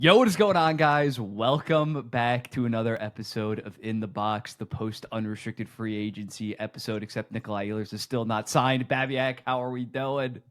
Yo, what is going on, guys? Welcome back to another episode of In the Box, the post unrestricted free agency episode, except Nikolai Ehlers is still not signed. Babiak, how are we doing?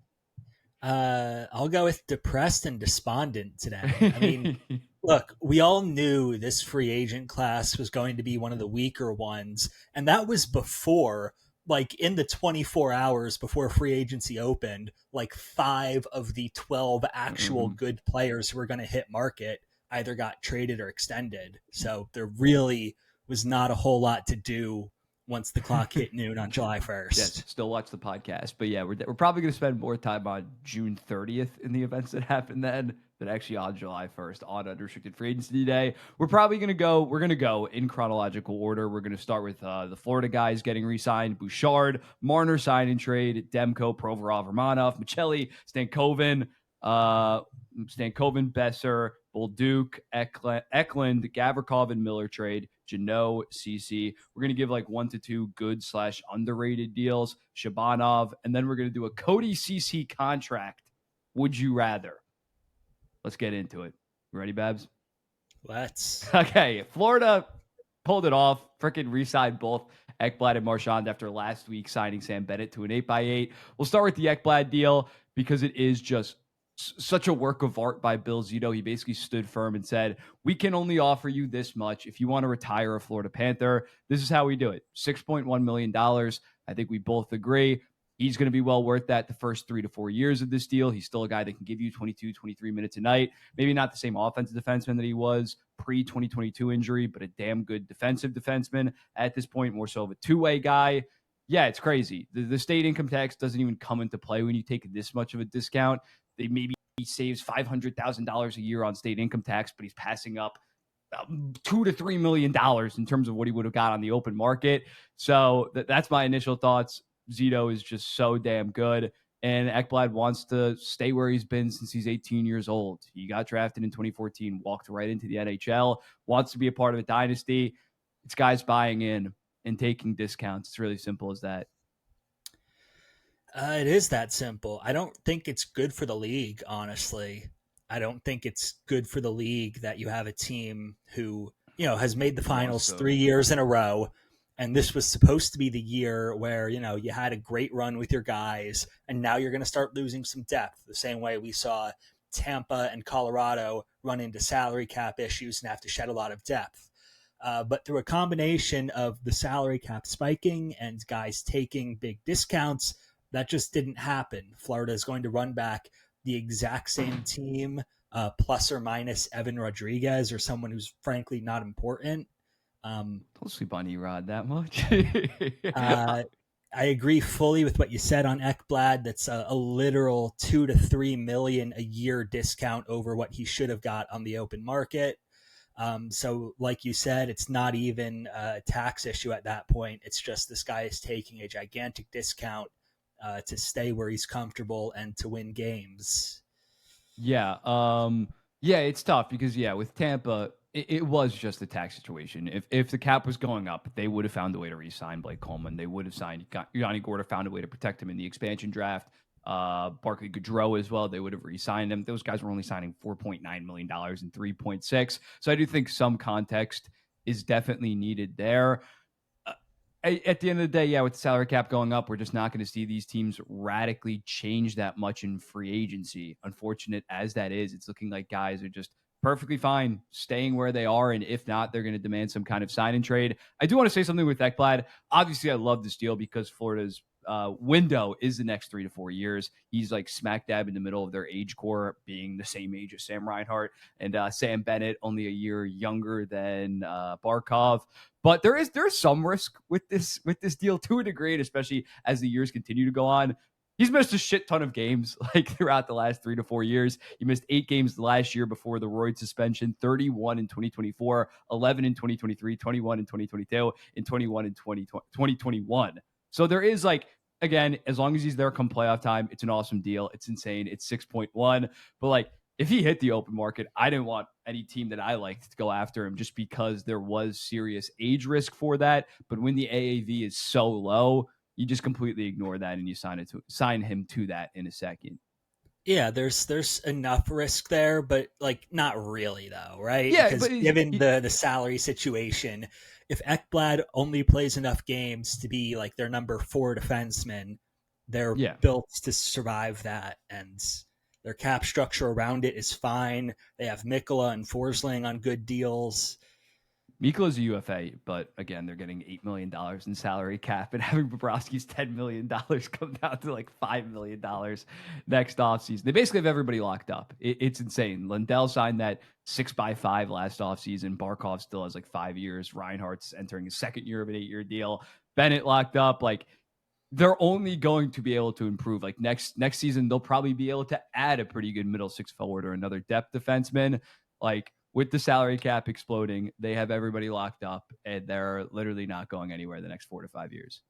I'll go with depressed and despondent today. I mean, look, we all knew this free agent class was going to be one of the weaker ones, and that was before, like in the 24 hours before free agency opened, like 5 of the 12 actual Mhm. good players who were going to hit market either got traded or extended. So there really was not a whole lot to do once the clock hit noon on July Yes, 1st. still watch the podcast. But yeah, we're probably going to spend more time on June 30th in the events that happen then than actually on July 1st on unrestricted free agency day. We're going to go in chronological order. We're going to start with the Florida guys getting re-signed: Bouchard, Marner sign and trade, Demko, Provorov, Romanov, Maccelli, Stankoven, Boeser, Bolduc, Eklund, Gavrikov, and Miller trade, Jeannot, Ceci. We're going to give like 1 to 2 good / underrated deals, Shabonov, and then we're going to do a Cody Ceci contract. Would you rather? Let's get into it. You ready, Babs? Let's. Okay, Florida pulled it off. Freaking re-signed both Ekblad and Marchand after last week signing Sam Bennett to an 8x8. We'll start with the Ekblad deal because it is just such a work of art by Bill Zito. He basically stood firm and said, we can only offer you this much. If you want to retire a Florida Panther, this is how we do it. $6.1 million. I think we both agree. He's going to be well worth that the first 3 to 4 years of this deal. He's still a guy that can give you 22, 23 minutes a night. Maybe not the same offensive defenseman that he was pre-2022 injury, but a damn good defensive defenseman at this point, more so of a two-way guy. Yeah, it's crazy. The state income tax doesn't even come into play when you take this much of a discount. They maybe he saves $500,000 a year on state income tax, but he's passing up $2 to $3 million in terms of what he would have got on the open market. So that's my initial thoughts. Zito is just so damn good. And Ekblad wants to stay where he's been since he's 18 years old. He got drafted in 2014, walked right into the NHL, wants to be a part of a dynasty. It's guys buying in and taking discounts. It's really simple as that. It is that simple. I don't think it's good for the league, honestly. I don't think it's good for the league that you have a team who, has made the Wants finals to. 3 years in a row. And this was supposed to be the year where, you had a great run with your guys. And now you're going to start losing some depth, the same way we saw Tampa and Colorado run into salary cap issues and have to shed a lot of depth. But through a combination of the salary cap spiking and guys taking big discounts, that just didn't happen. Florida is going to run back the exact same team, plus or minus Evan Rodriguez or someone who's frankly not important. Don't sleep on Erod that much. uh, I agree fully with what you said on Ekblad. That's a literal 2 to 3 million a year discount over what he should have got on the open market. So, like you said, it's not even a tax issue at that point. It's just this guy is taking a gigantic discount to stay where he's comfortable and to win games. Yeah. Yeah, it's tough because with Tampa, it was just a tax situation. If the cap was going up, they would have found a way to re-sign Blake Coleman. They would have signed Yanni Gorda, found a way to protect him in the expansion draft. Barclay Goodrow as well. They would have re-signed him. Those guys were only signing $4.9 million and 3.6. So I do think some context is definitely needed there. At the end of the day, with the salary cap going up, we're just not going to see these teams radically change that much in free agency. Unfortunate as that is, it's looking like guys are just perfectly fine staying where they are. And if not, they're going to demand some kind of sign and trade. I do want to say something with Ekblad. Obviously, I love this deal because Florida's window is the next 3 to 4 years. He's like smack dab in the middle of their age core, being the same age as Sam Reinhart and Sam Bennett, only a year younger than Barkov. But there's some risk with this deal to a degree, and especially as the years continue to go on. He's missed a shit ton of games like throughout the last 3 to 4 years. He missed 8 games last year before the Royd suspension, 31 in 2024, 11 in 2023, 21 in 2022, and 21 in 2021. So there is again, as long as he's there come playoff time, it's an awesome deal. It's insane. It's 6.1. But if he hit the open market, I didn't want any team that I liked to go after him just because there was serious age risk for that. But when the AAV is so low, you just completely ignore that and you sign him to that in a second. Yeah, there's enough risk there, but like not really though, right? Yeah, Because but given the salary situation, if Ekblad only plays enough games to be like their number 4 defenseman, they're yeah. built to survive that, and their cap structure around it is fine. They have Mikkola and Forsling on good deals. Mikola's a UFA, but again, they're getting $8 million in salary cap, and having Bobrovsky's $10 million come down to like $5 million next offseason. They basically have everybody locked up. It's insane. Lundell signed that 6x5 last offseason. Barkov still has like 5 years. Reinhardt's entering his second year of an 8-year deal. Bennett locked up. Like, they're only going to be able to improve. Like next season, they'll probably be able to add a pretty good middle six forward or another depth defenseman. Like, with the salary cap exploding, they have everybody locked up, and they're literally not going anywhere the next 4 to 5 years.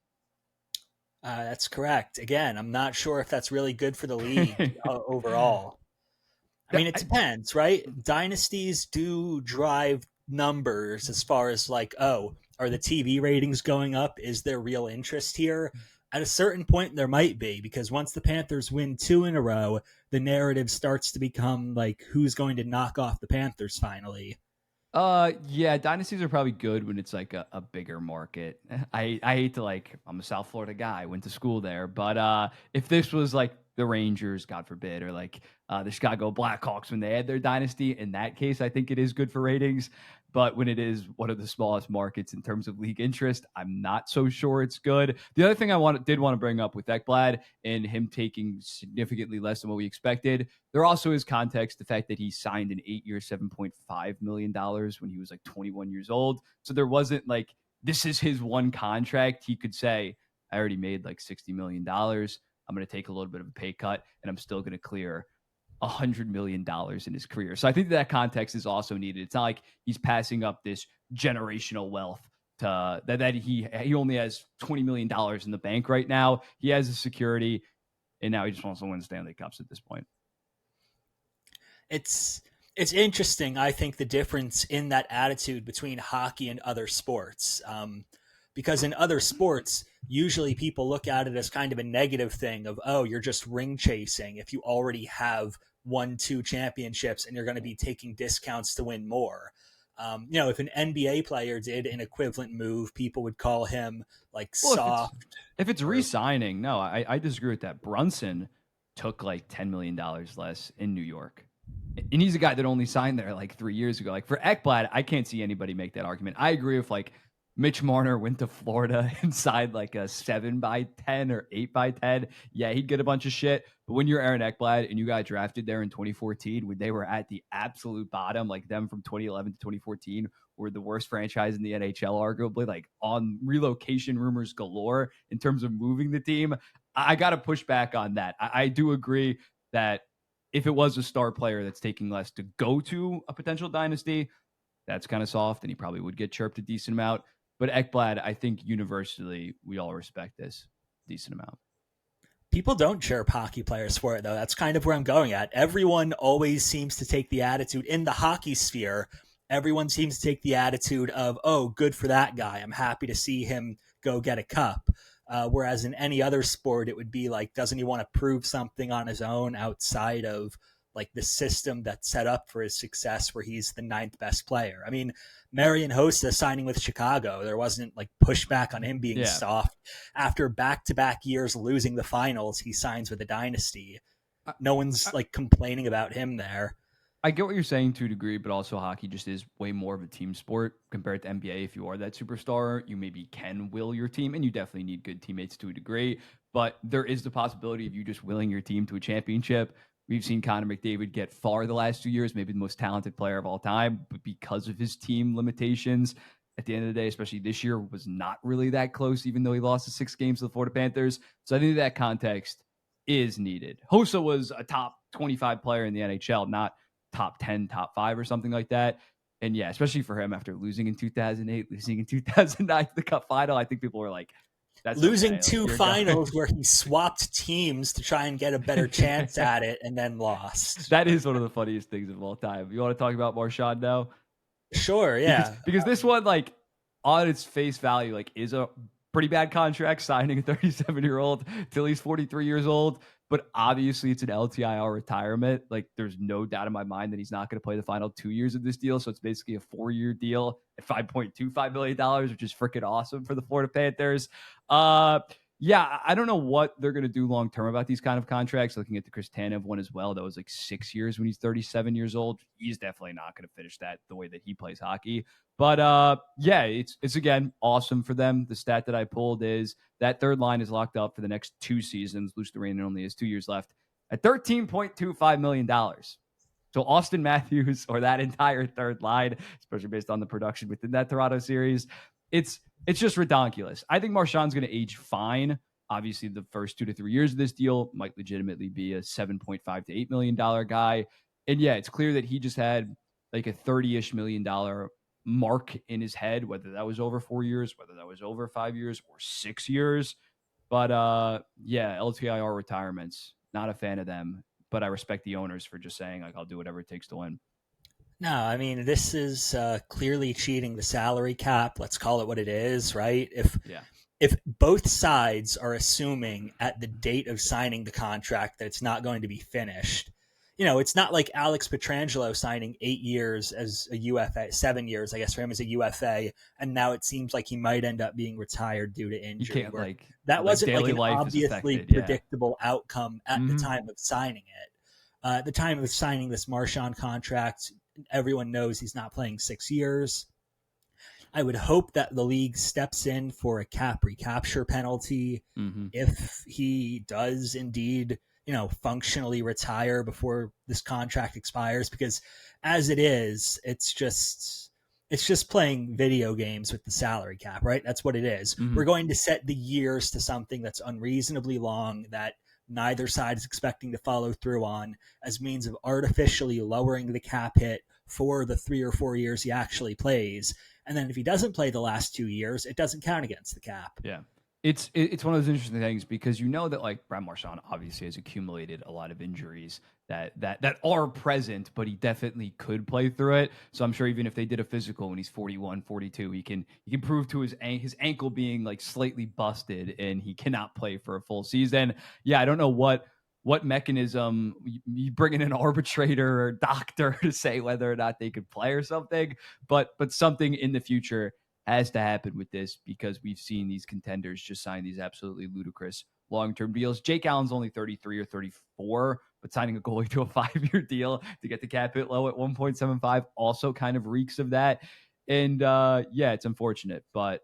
That's correct. Again, I'm not sure if that's really good for the league overall. I mean, it depends, right? Dynasties do drive numbers as far as like, oh, are the TV ratings going up? Is there real interest here? At a certain point, there might be, because once the Panthers win 2 in a row, the narrative starts to become like, who's going to knock off the Panthers finally? Yeah, dynasties are probably good when it's like a bigger market. I hate to, like, I'm a South Florida guy, went to school there, but if this was like the Rangers, God forbid, or like the Chicago Blackhawks when they had their dynasty, in that case, I think it is good for ratings. But when it is one of the smallest markets in terms of league interest, I'm not so sure it's good. The other thing did want to bring up with Ekblad and him taking significantly less than what we expected, there also is context, the fact that he signed an 8-year, $7.5 million when he was like 21 years old. So there wasn't like, this is his one contract. He could say, I already made like $60 million. I'm going to take a little bit of a pay cut, and I'm still going to clear $100 million in his career. So I think that context is also needed. It's not like he's passing up this generational wealth to that he only has $20 million in the bank right now. He has a security, and now he just wants to win Stanley Cups at this point. It's interesting. I think the difference in that attitude between hockey and other sports, because in other sports, usually people look at it as kind of a negative thing of, oh, you're just ring chasing if you already have 1-2 championships and you're going to be taking discounts to win more. If an NBA player did an equivalent move, people would call him like soft. If it's re-signing, no, I disagree with that. Brunson took like $10 million less in New York. And he's a guy that only signed there like 3 years ago. Like, for Ekblad, I can't see anybody make that argument. I agree with like Mitch Marner went to Florida and signed like a 7x10 or 8x10. Yeah, he'd get a bunch of shit. But when you're Aaron Ekblad and you got drafted there in 2014, when they were at the absolute bottom, like them from 2011 to 2014 were the worst franchise in the NHL, arguably, like on relocation rumors galore in terms of moving the team. I got to push back on that. I do agree that if it was a star player that's taking less to go to a potential dynasty, that's kind of soft, and he probably would get chirped a decent amount. But Ekblad, I think universally we all respect this decent amount. People don't chirp hockey players for it, though. That's kind of where I'm going at. Everyone always seems to take the attitude in the hockey sphere. Everyone seems to take the attitude of, oh, good for that guy. I'm happy to see him go get a cup. Whereas in any other sport, it would be like, doesn't he want to prove something on his own outside of like the system that's set up for his success, where he's the 9th best player? I mean, Marian Hossa signing with Chicago, there wasn't like pushback on him being soft. After back-to-back years losing the finals, he signs with a dynasty. No one's like complaining about him there. I get what you're saying to a degree, but also hockey just is way more of a team sport compared to NBA. If you are that superstar, you maybe can will your team, and you definitely need good teammates to a degree. But there is the possibility of you just willing your team to a championship. We've seen Connor McDavid get far the last 2 years, maybe the most talented player of all time, but because of his team limitations, at the end of the day, especially this year, was not really that close, even though he lost the 6 games to the Florida Panthers. So I think that context is needed. Hossa was a top 25 player in the NHL, not top 10, top 5 or something like that. And yeah, especially for him after losing in 2008, losing in 2009 to the Cup final, I think people were like, that's losing okay. 2 finals where he swapped teams to try and get a better chance at it and then lost. That is one of the funniest things of all time. You want to talk about Marchand now? Sure, yeah. Because this one, like, on its face value, like, is a pretty bad contract, signing a 37-year-old till he's 43 years old. but obviously it's an LTIR retirement. Like, there's no doubt in my mind that he's not going to play the final 2 years of this deal. So it's basically a 4-year deal at $5.25 million, which is freaking awesome for the Florida Panthers. Yeah, I don't know what they're going to do long term about these kind of contracts. Looking at the Chris Tanev one as well, that was like 6 years when he's 37 years old. He's definitely not going to finish that the way that he plays hockey. But yeah, it's again awesome for them. The stat that I pulled is that third line is locked up for the next 2 seasons. Luce Derain only has 2 years left at $13.25 million. So Austin Matthews, or that entire third line, especially based on the production within that Toronto series, it's just ridiculous. I think Marchand's going to age fine. Obviously, the first 2 to 3 years of this deal might legitimately be a $7.5 to $8 million guy. And yeah, it's clear that he just had like a $30-ish million mark in his head, whether that was over 4 years, whether that was over 5 years or 6 years. But yeah, LTIR retirements, not a fan of them. But I respect the owners for just saying, like, I'll do whatever it takes to win. No, I mean, this is clearly cheating the salary cap. Let's call it what it is, right? If both sides are assuming at the date of signing the contract that it's not going to be finished, it's not like Alex Pietrangelo signing 8 years as a UFA, 7 years, I guess, for him as a UFA, and now it seems like he might end up being retired due to injury. You can't, that wasn't like an obviously predictable outcome at the time of signing it. At the time of signing this Marchand contract, everyone knows he's not playing 6 years. I would hope that the league steps in for a cap recapture penalty if he does indeed, functionally retire before this contract expires, because as it is, it's just playing video games with the salary cap, right? That's what it is. We're going to set the years to something that's unreasonably long that neither side is expecting to follow through on, as means of artificially lowering the cap hit for the 3 or 4 years he actually plays. And then if he doesn't play the last 2 years, it doesn't count against the cap. Yeah. It's one of those interesting things, because that like Brad Marchand obviously has accumulated a lot of injuries that are present, but he definitely could play through it. So I'm sure even if they did a physical when he's 41, 42, he can prove to his ankle being like slightly busted and he cannot play for a full season. Yeah, I don't know what mechanism you bring in an arbitrator or doctor to say whether or not they could play or something, but something in the future has to happen with this, because we've seen these contenders just sign these absolutely ludicrous long-term deals. Jake Allen's only 33 or 34, but signing a goalie to a 5-year deal to get the cap hit low at 1.75 also kind of reeks of that. And yeah, it's unfortunate, but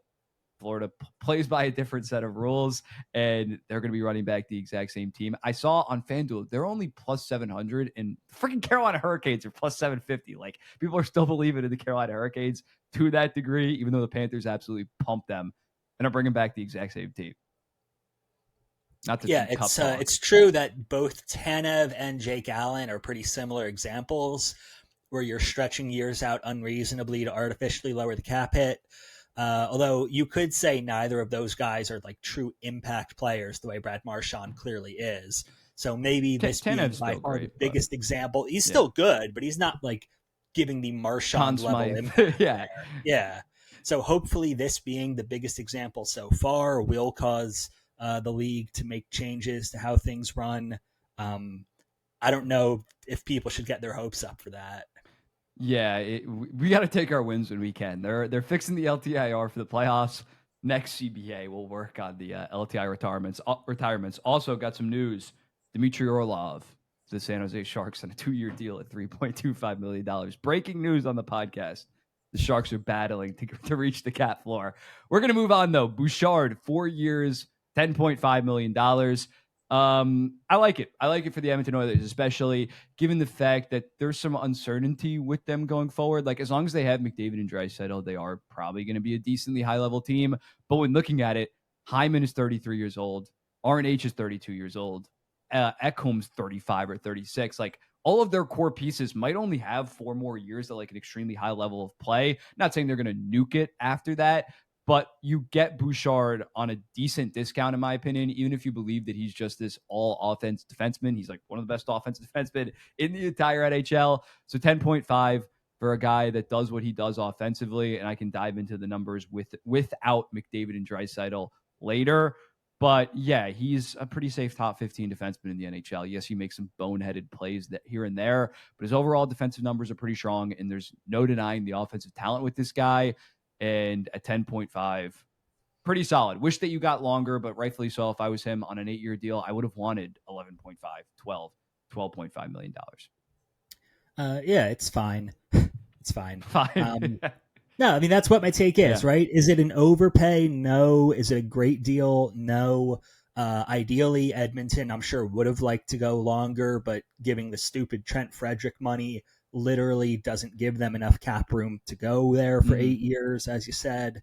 Florida plays by a different set of rules, and they're going to be running back the exact same team. I saw on FanDuel, they're only plus 700, and freaking Carolina Hurricanes are plus 750. Like, people are still believing in the Carolina Hurricanes to that degree, even though the Panthers absolutely pumped them and are bringing back the exact same team. It's true that both Tanev and Jake Allen are pretty similar examples where you're stretching years out unreasonably to artificially lower the cap hit. Although you could say neither of those guys are like true impact players the way Brad Marchand clearly is. So maybe this being by far the biggest example. He's still good, but he's not like giving the Marchand level impact. Yeah. So hopefully this being the biggest example so far will cause the league to make changes to how things run. I don't know if people should get their hopes up for that. Yeah, we got to take our wins when we can. They're fixing the LTIR for the playoffs. Next CBA will work on the LTI retirements. Also got some news. Dmitry Orlov, the San Jose Sharks, on a 2-year deal at $3.25 million. Breaking news on the podcast. The Sharks are battling to reach the cap floor. We're going to move on, though. Bouchard, 4 years, $10.5 million. I like it. I like it for the Edmonton Oilers, especially given the fact that there's some uncertainty with them going forward. Like, as long as they have McDavid and Draisaitl, they are probably going to be a decently high-level team. But when looking at it, Hyman is 33 years old. RNH is 32 years old. Ekholm's 35 or 36. Like, all of their core pieces might only have 4 more years at like an extremely high level of play. Not saying they're going to nuke it after that, but you get Bouchard on a decent discount, in my opinion, even if you believe that he's just this all-offense defenseman. He's like one of the best offensive defensemen in the entire NHL. So 10.5 for a guy that does what he does offensively, and I can dive into the numbers without McDavid and Draisaitl later. But yeah, he's a pretty safe top 15 defenseman in the NHL. Yes, he makes some boneheaded plays that here and there, but his overall defensive numbers are pretty strong, and there's no denying the offensive talent with this guy. And at 10.5, pretty solid. Wish that you got longer, but rightfully so. If I was him on an 8-year deal, I would have wanted 11.5, 12, $12.5 million. Yeah, it's fine. It's fine. Fine. No, I mean, that's what my take is, Yeah. right? Is it an overpay? No. Is it a great deal? No. Ideally, Edmonton, I'm sure, would have liked to go longer, but giving the stupid Trent Frederick money literally doesn't give them enough cap room to go there for 8 years, as you said.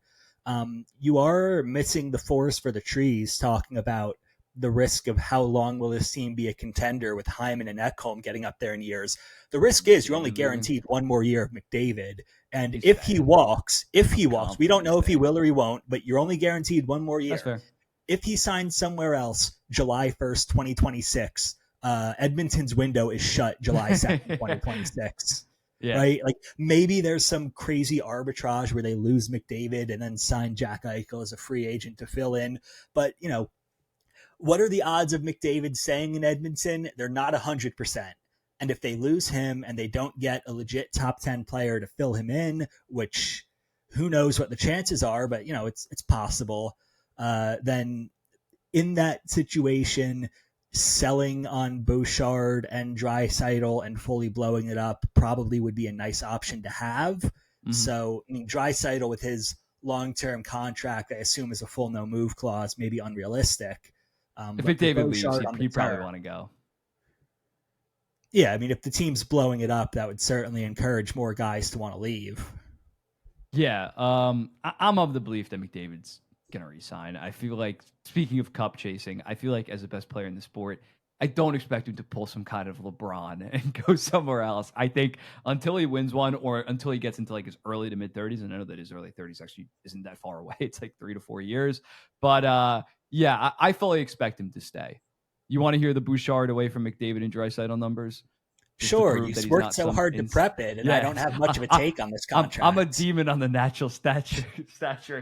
You are missing the forest for the trees talking about the risk of how long will this team be a contender with Hyman and Ekholm getting up there in years. The risk is you're only guaranteed one more year of McDavid. And if he walks, we don't know if he will or he won't, but you're only guaranteed one more year. That's fair. If he signs somewhere else, July 1st, 2026, Edmonton's window is shut July 2nd, 2026. Yeah. Right? Like maybe there's some crazy arbitrage where they lose McDavid and then sign Jack Eichel as a free agent to fill in. But, you know, what are the odds of McDavid staying in Edmonton? They're not 100%. And if they lose him and they don't get a legit top 10 player to fill him in, which who knows what the chances are, but, you know, it's possible, then in that situation, selling on Bouchard and Draisaitl and fully blowing it up probably would be a nice option to have. Mm-hmm. So, I mean, Draisaitl with his long-term contract, I assume is a full no-move clause, maybe unrealistic. If McDavid leaves, he probably want to go. Yeah, I mean, if the team's blowing it up, that would certainly encourage more guys to want to leave. Yeah, I'm of the belief that McDavid's going to resign. I feel like, speaking of cup chasing, I feel like as the best player in the sport, I don't expect him to pull some kind of LeBron and go somewhere else. I think until he wins one or until he gets into like his early to mid 30s, and I know that his early 30s actually isn't that far away. It's like 3 to 4 years. But yeah, I fully expect him to stay. You want to hear the Bouchard away from McDavid and Draisaitl numbers? Sure, you worked so hard to prep it, and I don't have much of a take on this contract. I'm a demon on the natural stature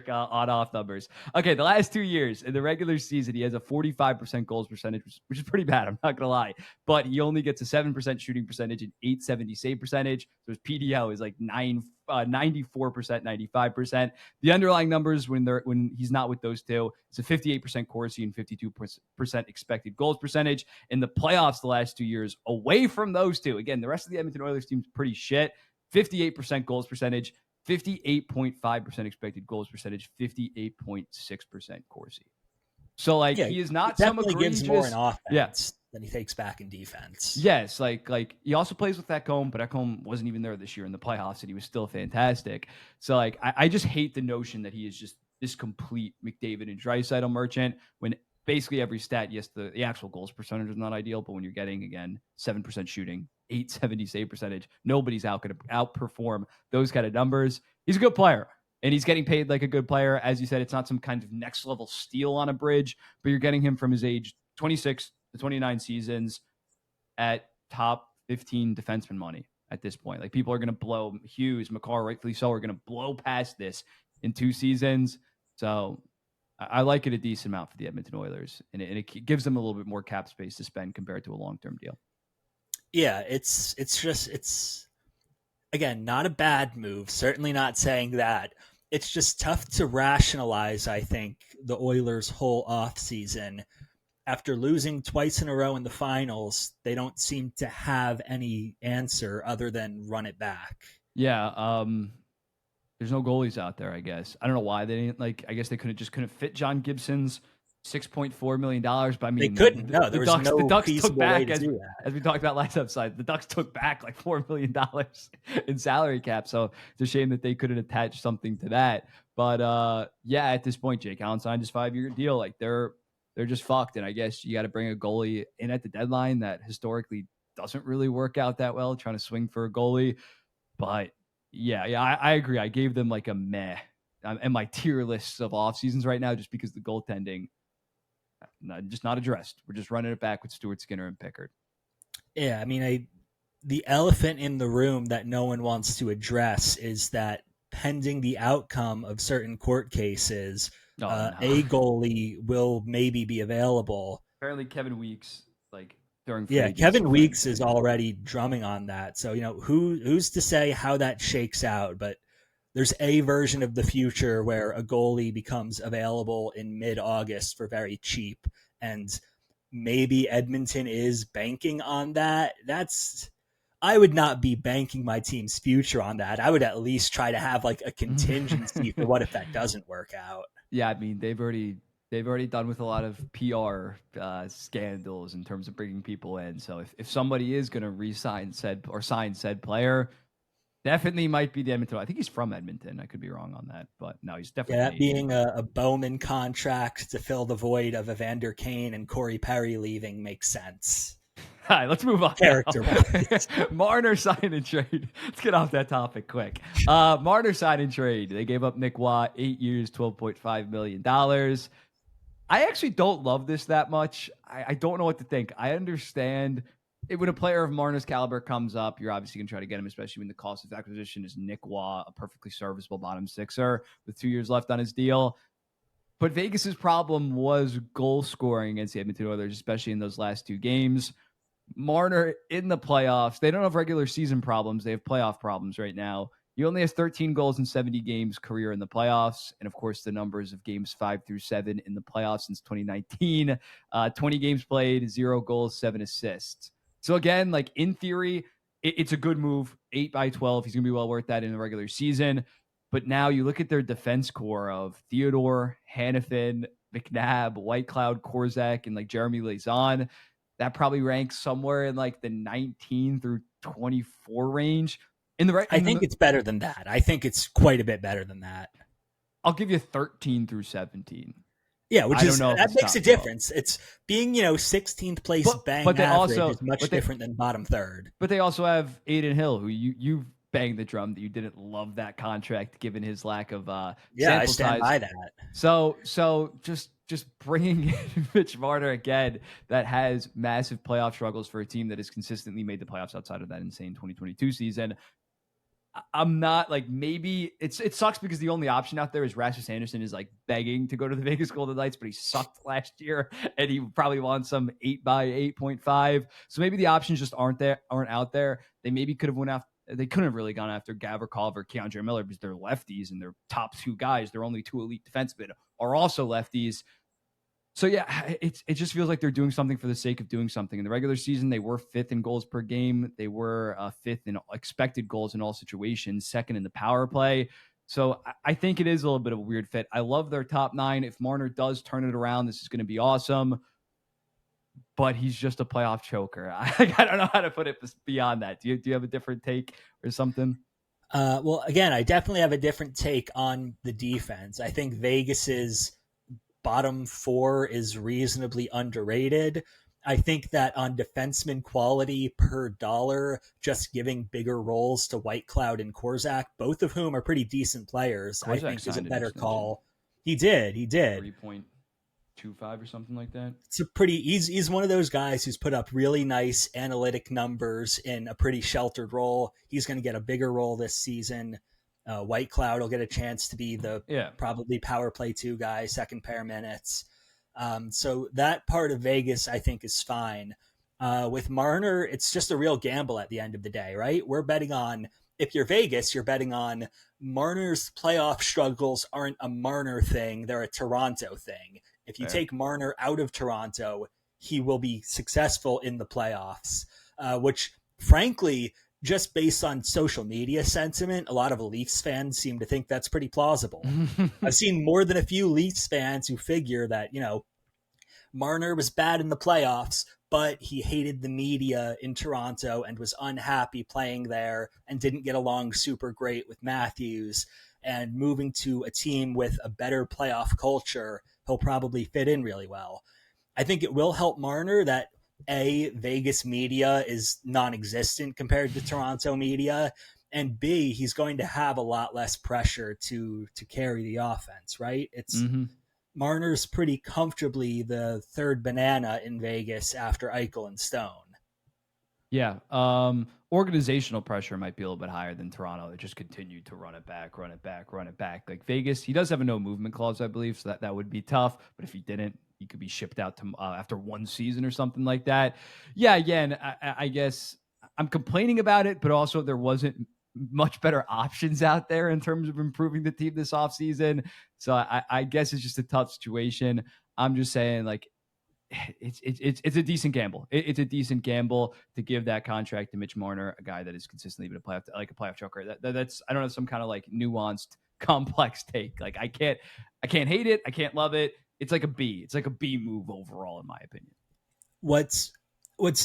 on-off numbers. Okay, the last 2 years in the regular season, he has a 45% goals percentage, which is pretty bad, I'm not going to lie. But he only gets a 7% shooting percentage and .870 save percentage. So his PDO is like 94%, 95%. The underlying numbers when he's not with those two, it's a 58% Corsi and 52% expected goals percentage. In the playoffs the last 2 years, away from those two, again, the rest of the Edmonton Oilers team's pretty shit. 58% goals percentage, 58.5% expected goals percentage, 58.6% Corsi. So like he is not some egregious. Gives more in offense than he takes back in defense. Yes, like he also plays with Ekholm, but Ekholm wasn't even there this year in the playoffs, and he was still fantastic. So like I just hate the notion that he is just this complete McDavid and Draisaitl merchant when basically every stat, yes, the actual goals percentage is not ideal, but when you're getting, again, 7% shooting, .870 save percentage, nobody's going to outperform those kind of numbers. He's a good player, and he's getting paid like a good player. As you said, it's not some kind of next level steal on a bridge, but you're getting him from his age 26 to 29 seasons at top 15 defenseman money at this point. Like people are going to blow Hughes, McCarr, rightfully so, are going to blow past this in 2 seasons. So I like it a decent amount for the Edmonton Oilers, and it gives them a little bit more cap space to spend compared to a long-term deal. Yeah, it's again, not a bad move. Certainly not saying that. It's just tough to rationalize, I think, the Oilers' whole offseason. After losing twice in a row in the finals, they don't seem to have any answer other than run it back. Yeah, there's no goalies out there, I guess. I don't know why they didn't, I guess they couldn't fit John Gibson's $6.4 million. But I mean, they couldn't. The Ducks took back, as we talked about last episode, the Ducks took back like $4 million in salary cap. So it's a shame that they couldn't attach something to that. But yeah, at this point, Jake Allen signed his 5-year deal. Like they're just fucked. And I guess you got to bring a goalie in at the deadline that historically doesn't really work out that well, trying to swing for a goalie. But yeah, I agree. I gave them like a meh and my tier lists of off seasons right now, just because the goaltending just not addressed. We're just running it back with Stuart Skinner and Pickard. Yeah, I mean, the elephant in the room that no one wants to address is that pending the outcome of certain court cases, Oh no. A goalie will maybe be available. Apparently, Kevin Weeks, like during free Yeah, agency, Kevin thing Weeks said is he would. already drumming on that. So, who's to say how that shakes out? But there's a version of the future where a goalie becomes available in mid-August for very cheap, and maybe Edmonton is banking on that. I would not be banking my team's future on that. I would at least try to have like a contingency for what if that doesn't work out. Yeah, I mean they've already done with a lot of PR scandals in terms of bringing people in. So if somebody is going to re-sign said or sign said player, definitely might be the Edmonton. I think he's from Edmonton. I could be wrong on that, but no, he's Yeah, definitely that Canadian. being a Bowman contract to fill the void of Evander Kane and Corey Perry leaving makes sense. All right, let's move on now. Character. Marner sign and trade. Let's get off that topic quick. Marner sign and trade. They gave up Nick Watt 8 years, $12.5 million. I actually don't love this that much. I don't know what to think. I understand when a player of Marner's caliber comes up, you're obviously going to try to get him, especially when the cost of acquisition is Nick Watt, a perfectly serviceable bottom sixer with 2 years left on his deal. But Vegas's problem was goal scoring against the Edmonton Oilers, especially in those last 2 games. Marner in the playoffs, they don't have regular season problems. They have playoff problems right now. He only has 13 goals in 70 games career in the playoffs. And of course, the numbers of games 5 through 7 in the playoffs since 2019, 20 games played, 0 goals, 7 assists. So again, like in theory, it's a good move. 8 by 12. He's going to be well worth that in the regular season. But now you look at their defense core of Theodore, Hannafin, McNabb, Whitecloud, Korzak, and like Jeremy Lauzon. That probably ranks somewhere in like the 19 through 24 range. I think it's better than that. I think it's quite a bit better than that. I'll give you 13 through 17. Yeah, I don't know that makes a difference. It's being 16th place bang average is much different than bottom third. But they also have Aiden Hill, who you've banged the drum that you didn't love that contract given his lack of I stand size. by that. So just bringing in Mitch Marner again, that has massive playoff struggles for a team that has consistently made the playoffs outside of that insane 2022 season. I'm not like, maybe it sucks because the only option out there is Rasmus Anderson is like begging to go to the Vegas Golden Knights, but he sucked last year and he probably wants some 8 by 8.5. So maybe the options just aren't out there. They maybe could have went after. They couldn't have really gone after Gavrikov or Keandre Miller because they're lefties and their top 2 guys, their only 2 elite defensemen, are also lefties. So yeah, it just feels like they're doing something for the sake of doing something. In the regular season, they were 5th in goals per game. They were 5th in expected goals in all situations, 2nd in the power play. So I think it is a little bit of a weird fit. I love their top 9. If Marner does turn it around, this is going to be awesome. But he's just a playoff choker. I don't know how to put it beyond that. Do you have a different take or something? Well, again, I definitely have a different take on the defense. I think Vegas's bottom 4 is reasonably underrated. I think that on defenseman quality per dollar, just giving bigger roles to Whitecloud and Korzak, both of whom are pretty decent players, I think is a better call. He did. 3.25 or something like that. He's one of those guys who's put up really nice analytic numbers in a pretty sheltered role. He's going to get a bigger role this season. Whitecloud will get a chance to be the probably power play 2 guy, second pair minutes. So that part of Vegas, I think, is fine. With Marner, it's just a real gamble at the end of the day, right? We're betting on, if you're Vegas, you're betting on Marner's playoff struggles aren't a Marner thing. They're a Toronto thing. If you take Marner out of Toronto, he will be successful in the playoffs, which frankly, just based on social media sentiment, a lot of Leafs fans seem to think that's pretty plausible. I've seen more than a few Leafs fans who figure that, Marner was bad in the playoffs, but he hated the media in Toronto and was unhappy playing there and didn't get along super great with Matthews. And moving to a team with a better playoff culture, he'll probably fit in really well. I think it will help Marner that Vegas media is non-existent compared to Toronto media, and B, he's going to have a lot less pressure to carry the offense, right? It's Marner's pretty comfortably the 3rd banana in Vegas after Eichel and Stone. Yeah. organizational pressure might be a little bit higher than Toronto. They just continued to run it back, run it back, run it back. Like Vegas, he does have a no movement clause, I believe, so that would be tough. But if he didn't, he could be shipped out to after one season or something like that. Yeah, again, I guess I'm complaining about it, but also there wasn't much better options out there in terms of improving the team this offseason. So I guess it's just a tough situation. I'm just saying, like, it's a decent gamble. It's a decent gamble to give that contract to Mitch Marner, a guy that has consistently been a playoff choker. That's, I don't know, some kind of like nuanced, complex take. Like I can't hate it. I can't love it. It's like a B. It's like a B move overall, in my opinion. What's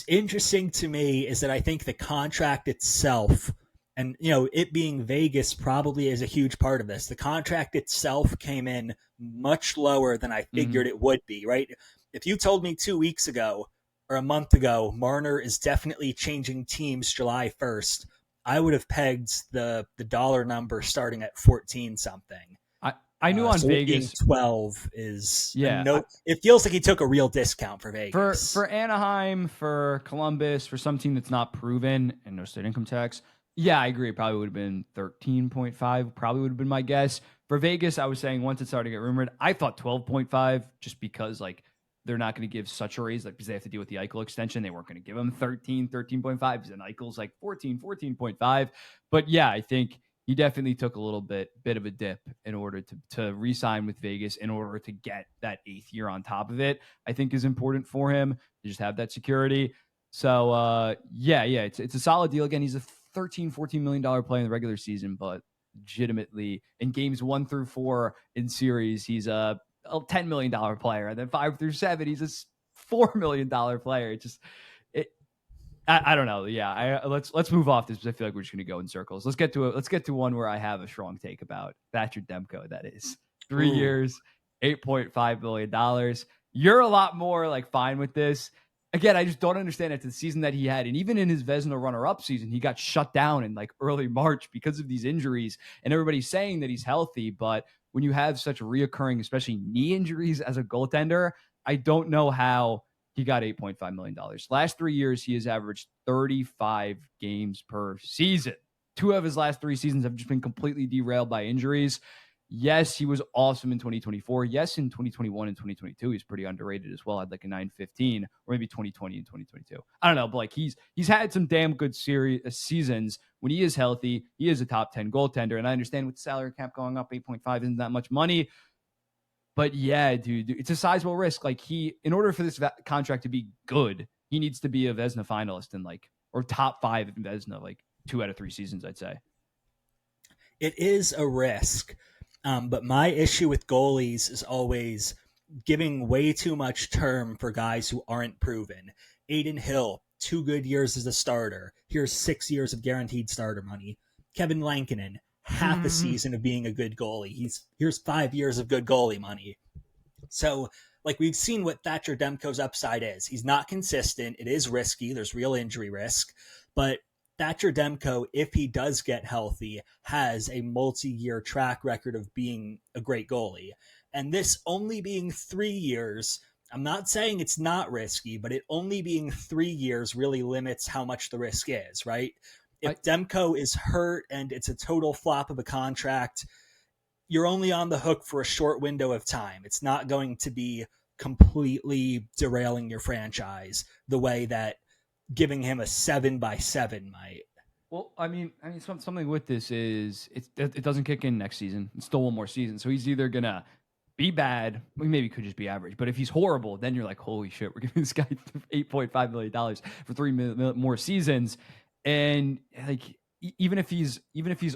interesting to me is that I think the contract itself, and it being Vegas probably is a huge part of this. The contract itself came in much lower than I figured it would be, right? If you told me 2 weeks ago or a month ago, Marner is definitely changing teams July 1st, I would have pegged the dollar number starting at 14 something. I knew on so Vegas 12 is it feels like he took a real discount for Vegas. For Anaheim, for Columbus, for some team that's not proven and no state income tax. Yeah, I agree. It probably would have been 13.5, probably would have been my guess. For Vegas, I was saying once it started to get rumored, I thought 12.5 just because like they're not going to give such a raise, like because they have to deal with the Eichel extension. They weren't going to give him 13.5 because then Eichel's like 14.5. But yeah, I think he definitely took a little bit of a dip in order to re-sign with Vegas in order to get that 8th year on top of it. I think is important for him to just have that security. So it's a solid deal. Again, he's a $13-14 million player in the regular season, but legitimately in games 1 through 4 in series, he's a $10 million player, and then 5 through 7, he's a $4 million player. It just I don't know. Yeah, let's move off this because I feel like we're just going to go in circles. Let's get to one where I have a strong take about Thatcher Demko. That is 3 years, $8.5 million. You're a lot more like fine with this. Again, I just don't understand it. The season that he had, and even in his Vezina runner-up season, he got shut down in like early March because of these injuries, and everybody's saying that he's healthy, but when you have such reoccurring, especially knee injuries as a goaltender, I don't know how he got $8.5 million. Last 3 years, he has averaged 35 games per season. 2 of his last 3 seasons have just been completely derailed by injuries. Yes, he was awesome in 2024. Yes, in 2021 and 2022, he's pretty underrated as well. Had like a 915, or maybe 2020 and 2022. I don't know, but like he's had some damn good seasons. When he is healthy, he is a top 10 goaltender. And I understand with the salary cap going up, 8.5 isn't that much money. But yeah, dude, it's a sizable risk. Like in order for this contract to be good, he needs to be a Vezina finalist and or top 5 in Vezina, like 2 out of 3 seasons, I'd say. It is a risk. But my issue with goalies is always giving way too much term for guys who aren't proven. Adin Hill, 2 good years as a starter. Here's 6 years of guaranteed starter money. Kevin Lankinen, half a season of being a good goalie. Here's 5 years of good goalie money. So, like, we've seen what Thatcher Demko's upside is. He's not consistent. It is risky. There's real injury risk. But Thatcher Demko, if he does get healthy, has a multi-year track record of being a great goalie. And this only being 3 years, I'm not saying it's not risky, but it only being 3 years really limits how much the risk is, right? If Demko is hurt and it's a total flop of a contract, you're only on the hook for a short window of time. It's not going to be completely derailing your franchise the way that giving him a 7x7 might. Well, I mean, something with this is it doesn't kick in next season. It's still one more season, so he's either gonna be bad, maybe could just be average. But if he's horrible, then you're like, holy shit, we're giving this guy $8.5 million for 3 more seasons, and like even if he's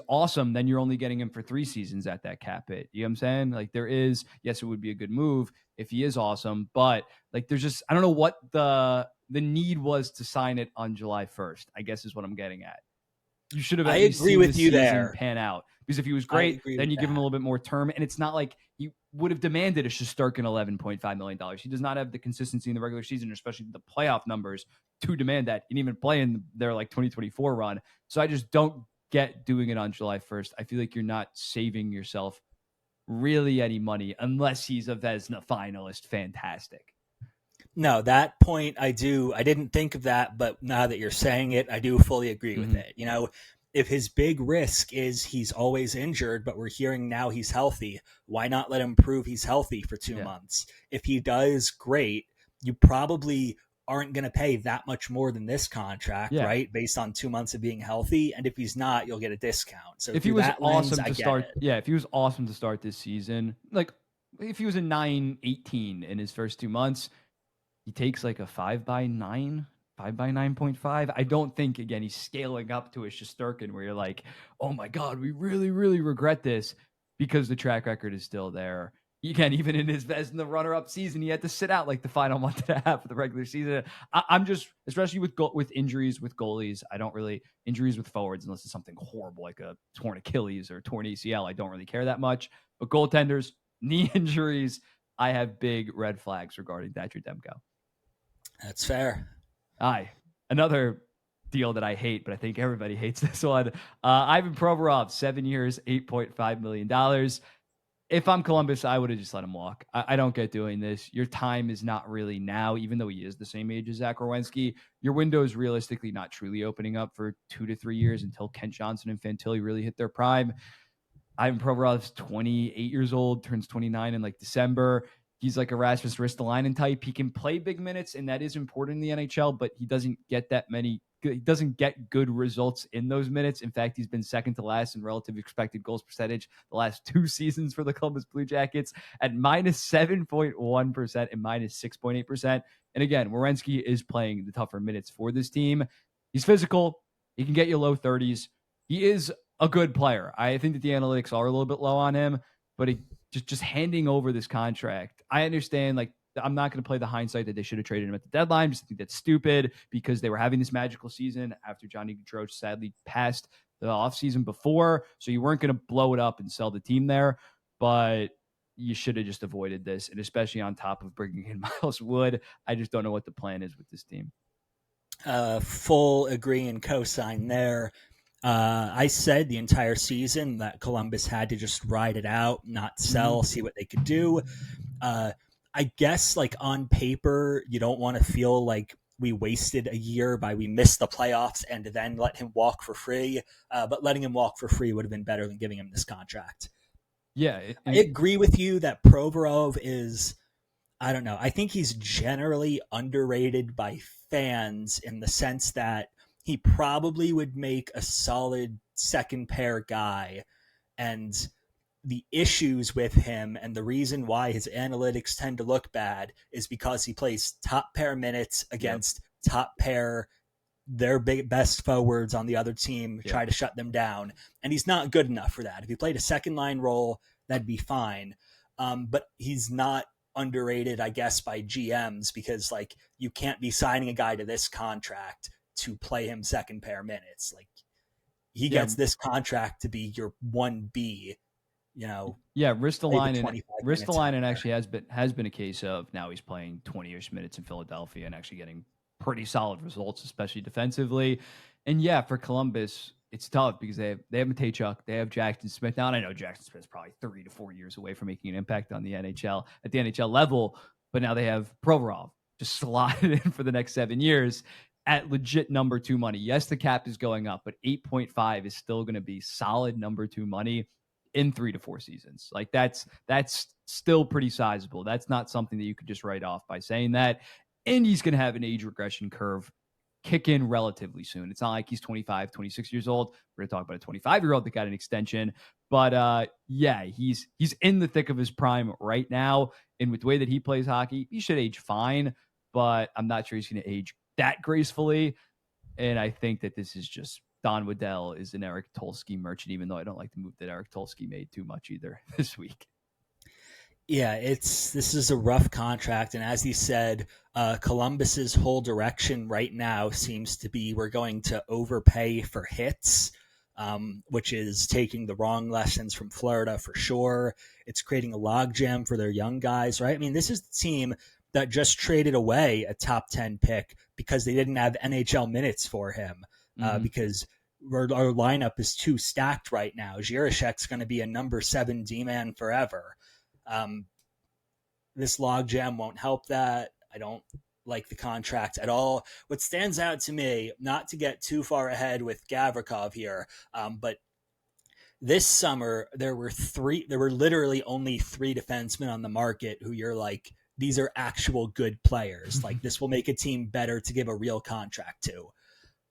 awesome, then you're only getting him for 3 seasons at that cap hit. You know what I'm saying? Like yes, it would be a good move if he is awesome, but like there's just I don't know what the need was to sign it on July 1st, I guess is what I'm getting at. You should have at least seen the season pan out. Because if he was great, then you give him a little bit more term. And it's not like he would have demanded a Shesterkin $11.5 million. He does not have the consistency in the regular season, especially the playoff numbers, to demand that. He didn't even play in their 2024 run. So I just don't get doing it on July 1st. I feel like you're not saving yourself really any money unless he's a Vezina finalist. Fantastic. No, that point I do. I didn't think of that, but now that you're saying it, I do fully agree with Mm-hmm. it. If his big risk is he's always injured, but we're hearing now he's healthy, why not let him prove he's healthy for two Yeah. months? If he does, great. You probably aren't going to pay that much more than this contract, Yeah. right? Based on 2 months of being healthy. And if he's not, you'll get a discount. So If he through was that lens, awesome I to get start, it. yeah, if he was awesome to start this season, like if he was a 9-18 in his first 2 months, he takes like a 5x9, 5x9.5. I don't think, again, he's scaling up to a Shesterkin where you're like, oh my God, we really, really regret this, because the track record is still there. Again, even in his best in the runner-up season, he had to sit out like the final month and a half of the regular season. I'm just, especially with injuries with goalies, I don't really, injuries with forwards, unless it's something horrible like a torn Achilles or torn ACL, I don't really care that much. But goaltenders, knee injuries, I have big red flags regarding Thatcher Demko. That's fair. Aye. Another deal that I hate, but I think everybody hates this one. Ivan Provorov, 7 years, $8.5 million. If I'm Columbus, I would have just let him walk. I don't get doing this. Your time is not really now, even though he is the same age as Zach Werenski. Your window is realistically not truly opening up for 2 to 3 years until Kent Johnson and Fantilli really hit their prime. Ivan Provorov's 28 years old, turns 29 in like December. He's like a Rasmus Ristolainen type. He can play big minutes, and that is important in the NHL, but he doesn't get that many. He doesn't get good results in those minutes. In fact, he's been second to last in relative expected goals percentage the last 2 seasons for the Columbus Blue Jackets at minus 7.1% and minus 6.8%. And again, Werenski is playing the tougher minutes for this team. He's physical. He can get you low 30s. He is a good player. I think that the analytics are a little bit low on him, but just handing over this contract. I understand, like, I'm not going to play the hindsight that they should have traded him at the deadline. Just think that's stupid because they were having this magical season after Johnny Gaudreau sadly passed the offseason before. So you weren't going to blow it up and sell the team there, but you should have just avoided this. And especially on top of bringing in Miles Wood, I just don't know what the plan is with this team. Full agree and co-sign there. I said the entire season that Columbus had to just ride it out, not sell, see what they could do. I guess, like, on paper, you don't want to feel like we wasted a year by we missed the playoffs and then let him walk for free. But letting him walk for free would have been better than giving him this contract. Yeah. I agree with you that Provorov is, I don't know, I think he's generally underrated by fans in the sense that he probably would make a solid second pair guy. And the issues with him and the reason why his analytics tend to look bad is because he plays top pair minutes against top pair, their best forwards on the other team, try to shut them down. And he's not good enough for that. If he played a second line role, that'd be fine. But he's not underrated, I guess, by GMs because, like, you can't be signing a guy to this contract to play him second pair minutes. Like, he gets this contract to be your 1B, Ristolainen actually has been a case of now he's playing 20-ish minutes in Philadelphia and actually getting pretty solid results, especially defensively. And yeah, for Columbus, it's tough because they have Matejchuk, they have Jackson Smith. Now, and I know Jackson Smith is probably 3 to 4 years away from making an impact on the NHL at the NHL level, but now they have Provorov just slotted in for the next 7 years at legit number 2 money. Yes, the cap is going up, but 8.5 is still going to be solid number 2 money in 3 to 4 seasons. Like that's still pretty sizable. That's not something that you could just write off by saying that. And he's going to have an age regression curve kick in relatively soon. It's not like he's 25, 26 years old. We're going to talk about a 25-year-old that got an extension. But yeah, he's in the thick of his prime right now. And with the way that he plays hockey, he should age fine, but I'm not sure he's going to age that gracefully. And I think that this is just Don Waddell is an Eric Tulsky merchant, even though I don't like the move that Eric Tulsky made too much either this week. Yeah, this is a rough contract, and as he said, Columbus's whole direction right now seems to be we're going to overpay for hits, which is taking the wrong lessons from Florida for sure. It's creating a logjam for their young guys, right? I mean, this is the team that just traded away a top 10 pick because they didn't have NHL minutes for him, because our lineup is too stacked right now. Jiricek's going to be a number 7 D-man forever. This logjam won't help that. I don't like the contract at all. What stands out to me, not to get too far ahead with Gavrikov here, but this summer there were literally only three defensemen on the market who you're like, these are actual good players. Like, this will make a team better to give a real contract to.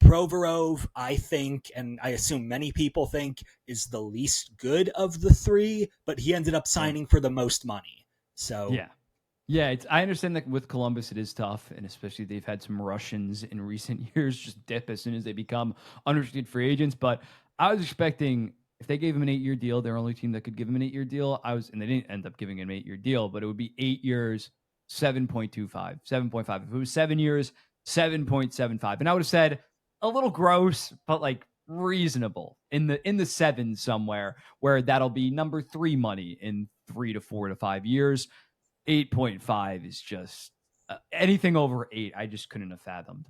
Provorov, I think, and I assume many people think, is the least good of the three, but he ended up signing for the most money. So yeah. Yeah, I understand that with Columbus it is tough, and especially they've had some Russians in recent years just dip as soon as they become unrestricted free agents. But I was expecting if they gave him an 8-year deal, their only team that could give him an 8-year deal. And they didn't end up giving him an 8-year deal, but it would be 8 years, 7.25, 7.5. If it was 7 years, 7.75. And I would have said a little gross, but like reasonable in the sevens somewhere, where that'll be number 3 money in 3 to 4 to 5 years. 8.5 is just anything over 8. I just couldn't have fathomed.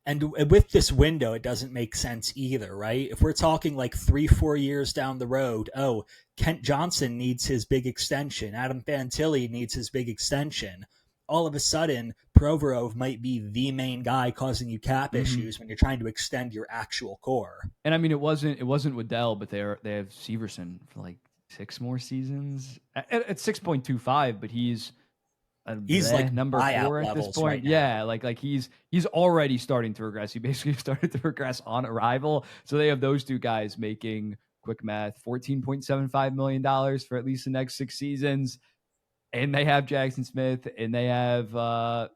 And with this window, it doesn't make sense either, right? If we're talking like 3-4 years down the road, oh, Kent Johnson needs his big extension. Adam Fantilli needs his big extension. All of a sudden, Provorov might be the main guy causing you cap issues when you're trying to extend your actual core. And I mean, it wasn't Waddell, but they have Severson for like 6 more seasons at 6.25, but he's like number 4 at this point. Right now. Yeah, like he's already starting to regress. He basically started to regress on arrival. So they have those two guys making, quick math, $14.75 million for at least the next 6 seasons. And they have Jackson Smith, and they have Denton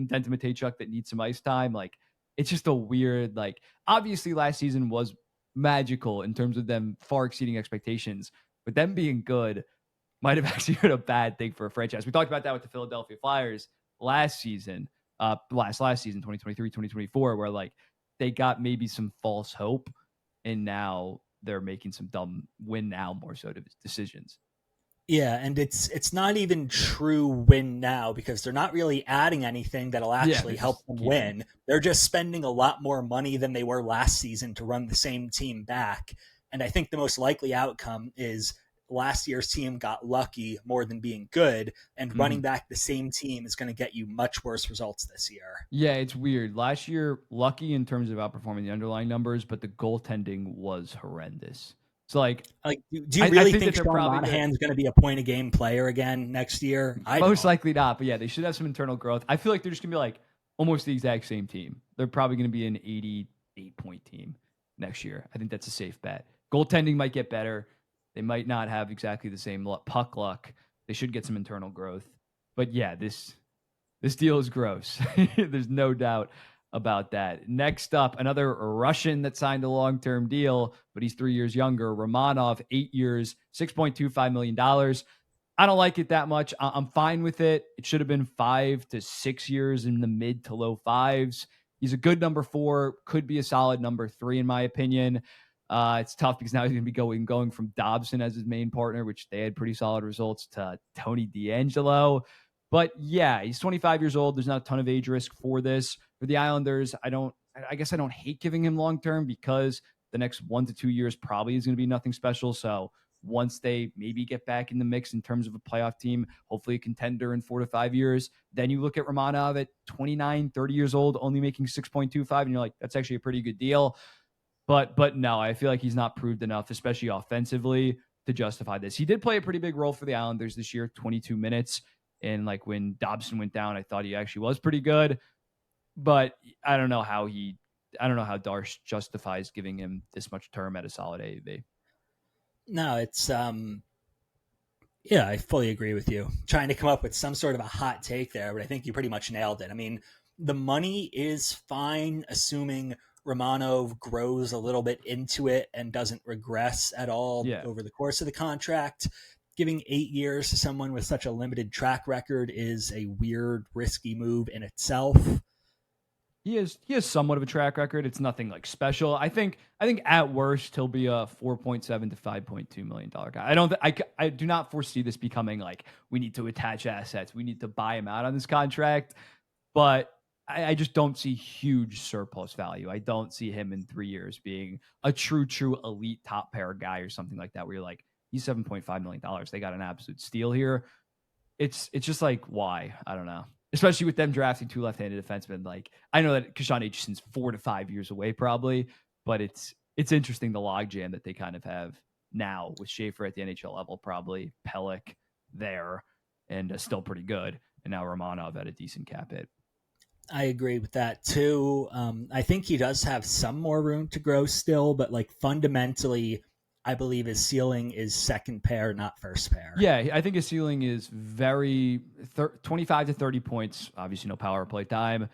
Matejchuk that needs some ice time. Like, it's just a weird, like, obviously last season was magical in terms of them far exceeding expectations, but them being good might have actually been a bad thing for a franchise. We talked about that with the Philadelphia Flyers last season, last season, 2023, 2024, where like they got maybe some false hope, and now they're making some dumb win now more so decisions. Yeah, and it's not even true win now because they're not really adding anything that'll actually help them win. They're just spending a lot more money than they were last season to run the same team back. And I think the most likely outcome is last year's team got lucky more than being good, and running back the same team is going to get you much worse results this year. Yeah, it's weird. Last year, lucky in terms of outperforming the underlying numbers, but the goaltending was horrendous. So, like do you really think Sean Monahan's going to be a point-a-game player again next year? Most likely not, but yeah, they should have some internal growth. I feel like they're just going to be like almost the exact same team. They're probably going to be an 88-point team next year. I think that's a safe bet. Goaltending might get better. They might not have exactly the same puck luck. They should get some internal growth. But yeah, this deal is gross. There's no doubt about that. Next up, another Russian that signed a long-term deal, but he's 3 years younger. Romanov, 8 years, $6.25 million. I don't like it that much. I'm fine with it. It should have been 5 to 6 years in the mid to low 5s. He's a good number 4, could be a solid number 3 in my opinion. It's tough because now he's going to be going from Dobson as his main partner, which they had pretty solid results, to Tony DeAngelo. But yeah, he's 25 years old. There's not a ton of age risk for this. For the Islanders, I guess I don't hate giving him long-term because the next 1 to 2 years probably is going to be nothing special. So once they maybe get back in the mix in terms of a playoff team, hopefully a contender in 4 to 5 years, then you look at Romanov at 29, 30 years old, only making 6.25, and you're like, that's actually a pretty good deal. But no, I feel like he's not proved enough, especially offensively, to justify this. He did play a pretty big role for the Islanders this year, 22 minutes. And like when Dobson went down, I thought he actually was pretty good. But I don't know how Darsh justifies giving him this much term at a solid AAV. No, it's yeah, I fully agree with you. Trying to come up with some sort of a hot take there, but I think you pretty much nailed it. I mean, the money is fine, assuming Romanov grows a little bit into it and doesn't regress at all over the course of the contract. Giving 8 years to someone with such a limited track record is a weird, risky move in itself. He has somewhat of a track record. It's nothing like special. I think at worst he'll be a $4.7 to $5.2 million guy. I do not foresee this becoming like we need to attach assets. We need to buy him out on this contract. But I just don't see huge surplus value. I don't see him in 3 years being a true elite top pair guy or something like that, where you're like, he's $7.5 million. They got an absolute steal here. It's just like, why? I don't know. especially with them drafting 2 left-handed defensemen. Like, I know that Kashan Aitchison's 4 to 5 years away probably, but it's interesting the logjam that they kind of have now with Schaefer at the NHL level, probably Pelech there, and still pretty good, and now Romanov at a decent cap hit. I agree with that too. I think he does have some more room to grow still, but like fundamentally, I believe his ceiling is second pair, not first pair. Yeah, I think his ceiling is very 25 to 30 points. Obviously, no power play time.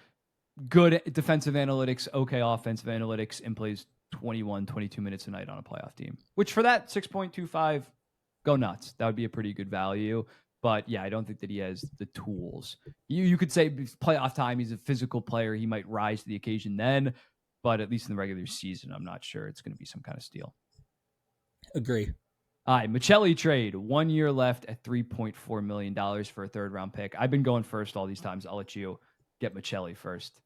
Good defensive analytics, okay offensive analytics, and plays 21, 22 minutes a night on a playoff team. Which for that 6.25, go nuts. That would be a pretty good value. But yeah, I don't think that he has the tools. You could say playoff time, he's a physical player. He might rise to the occasion then, but at least in the regular season, I'm not sure it's going to be some kind of steal. Agree. All right, Maccelli trade. 1 year left at $3.4 million for a third-round pick. I've been going first all these times. I'll let you get Maccelli first.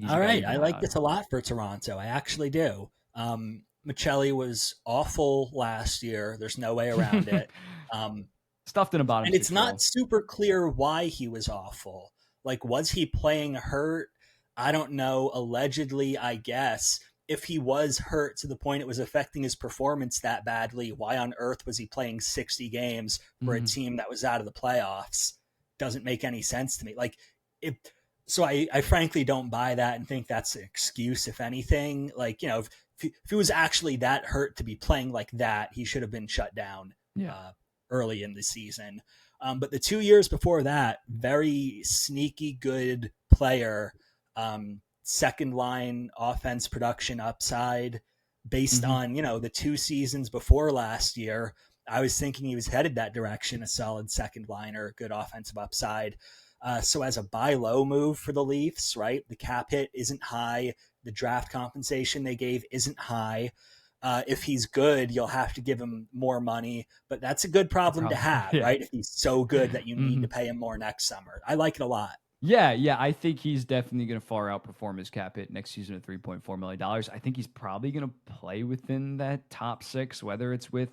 All right, I like this a lot for Toronto. I actually do. Maccelli was awful last year. There's no way around it. Stuffed in a bottom. And it's not super clear why he was awful. Like, was he playing hurt? I don't know. Allegedly, I guess. If he was hurt to the point it was affecting his performance that badly, why on earth was he playing 60 games for a team that was out of the playoffs? Doesn't make any sense to me. Like, so I frankly don't buy that and think that's an excuse, if anything. Like, you know, if he was actually that hurt to be playing like that, he should have been shut down early in the season. But the 2 years before that, very sneaky good player, second line offense production upside based on, you know, the 2 seasons before last year. I was thinking he was headed that direction, a solid second liner, good offensive upside. So as a buy low move for the Leafs, right? The cap hit isn't high. The draft compensation they gave isn't high. If he's good, you'll have to give him more money, but that's a good problem to have, right? If he's so good that you need to pay him more next summer. I like it a lot. Yeah, I think he's definitely going to far outperform his cap hit next season at $3.4 million. I think he's probably going to play within that top 6, whether it's with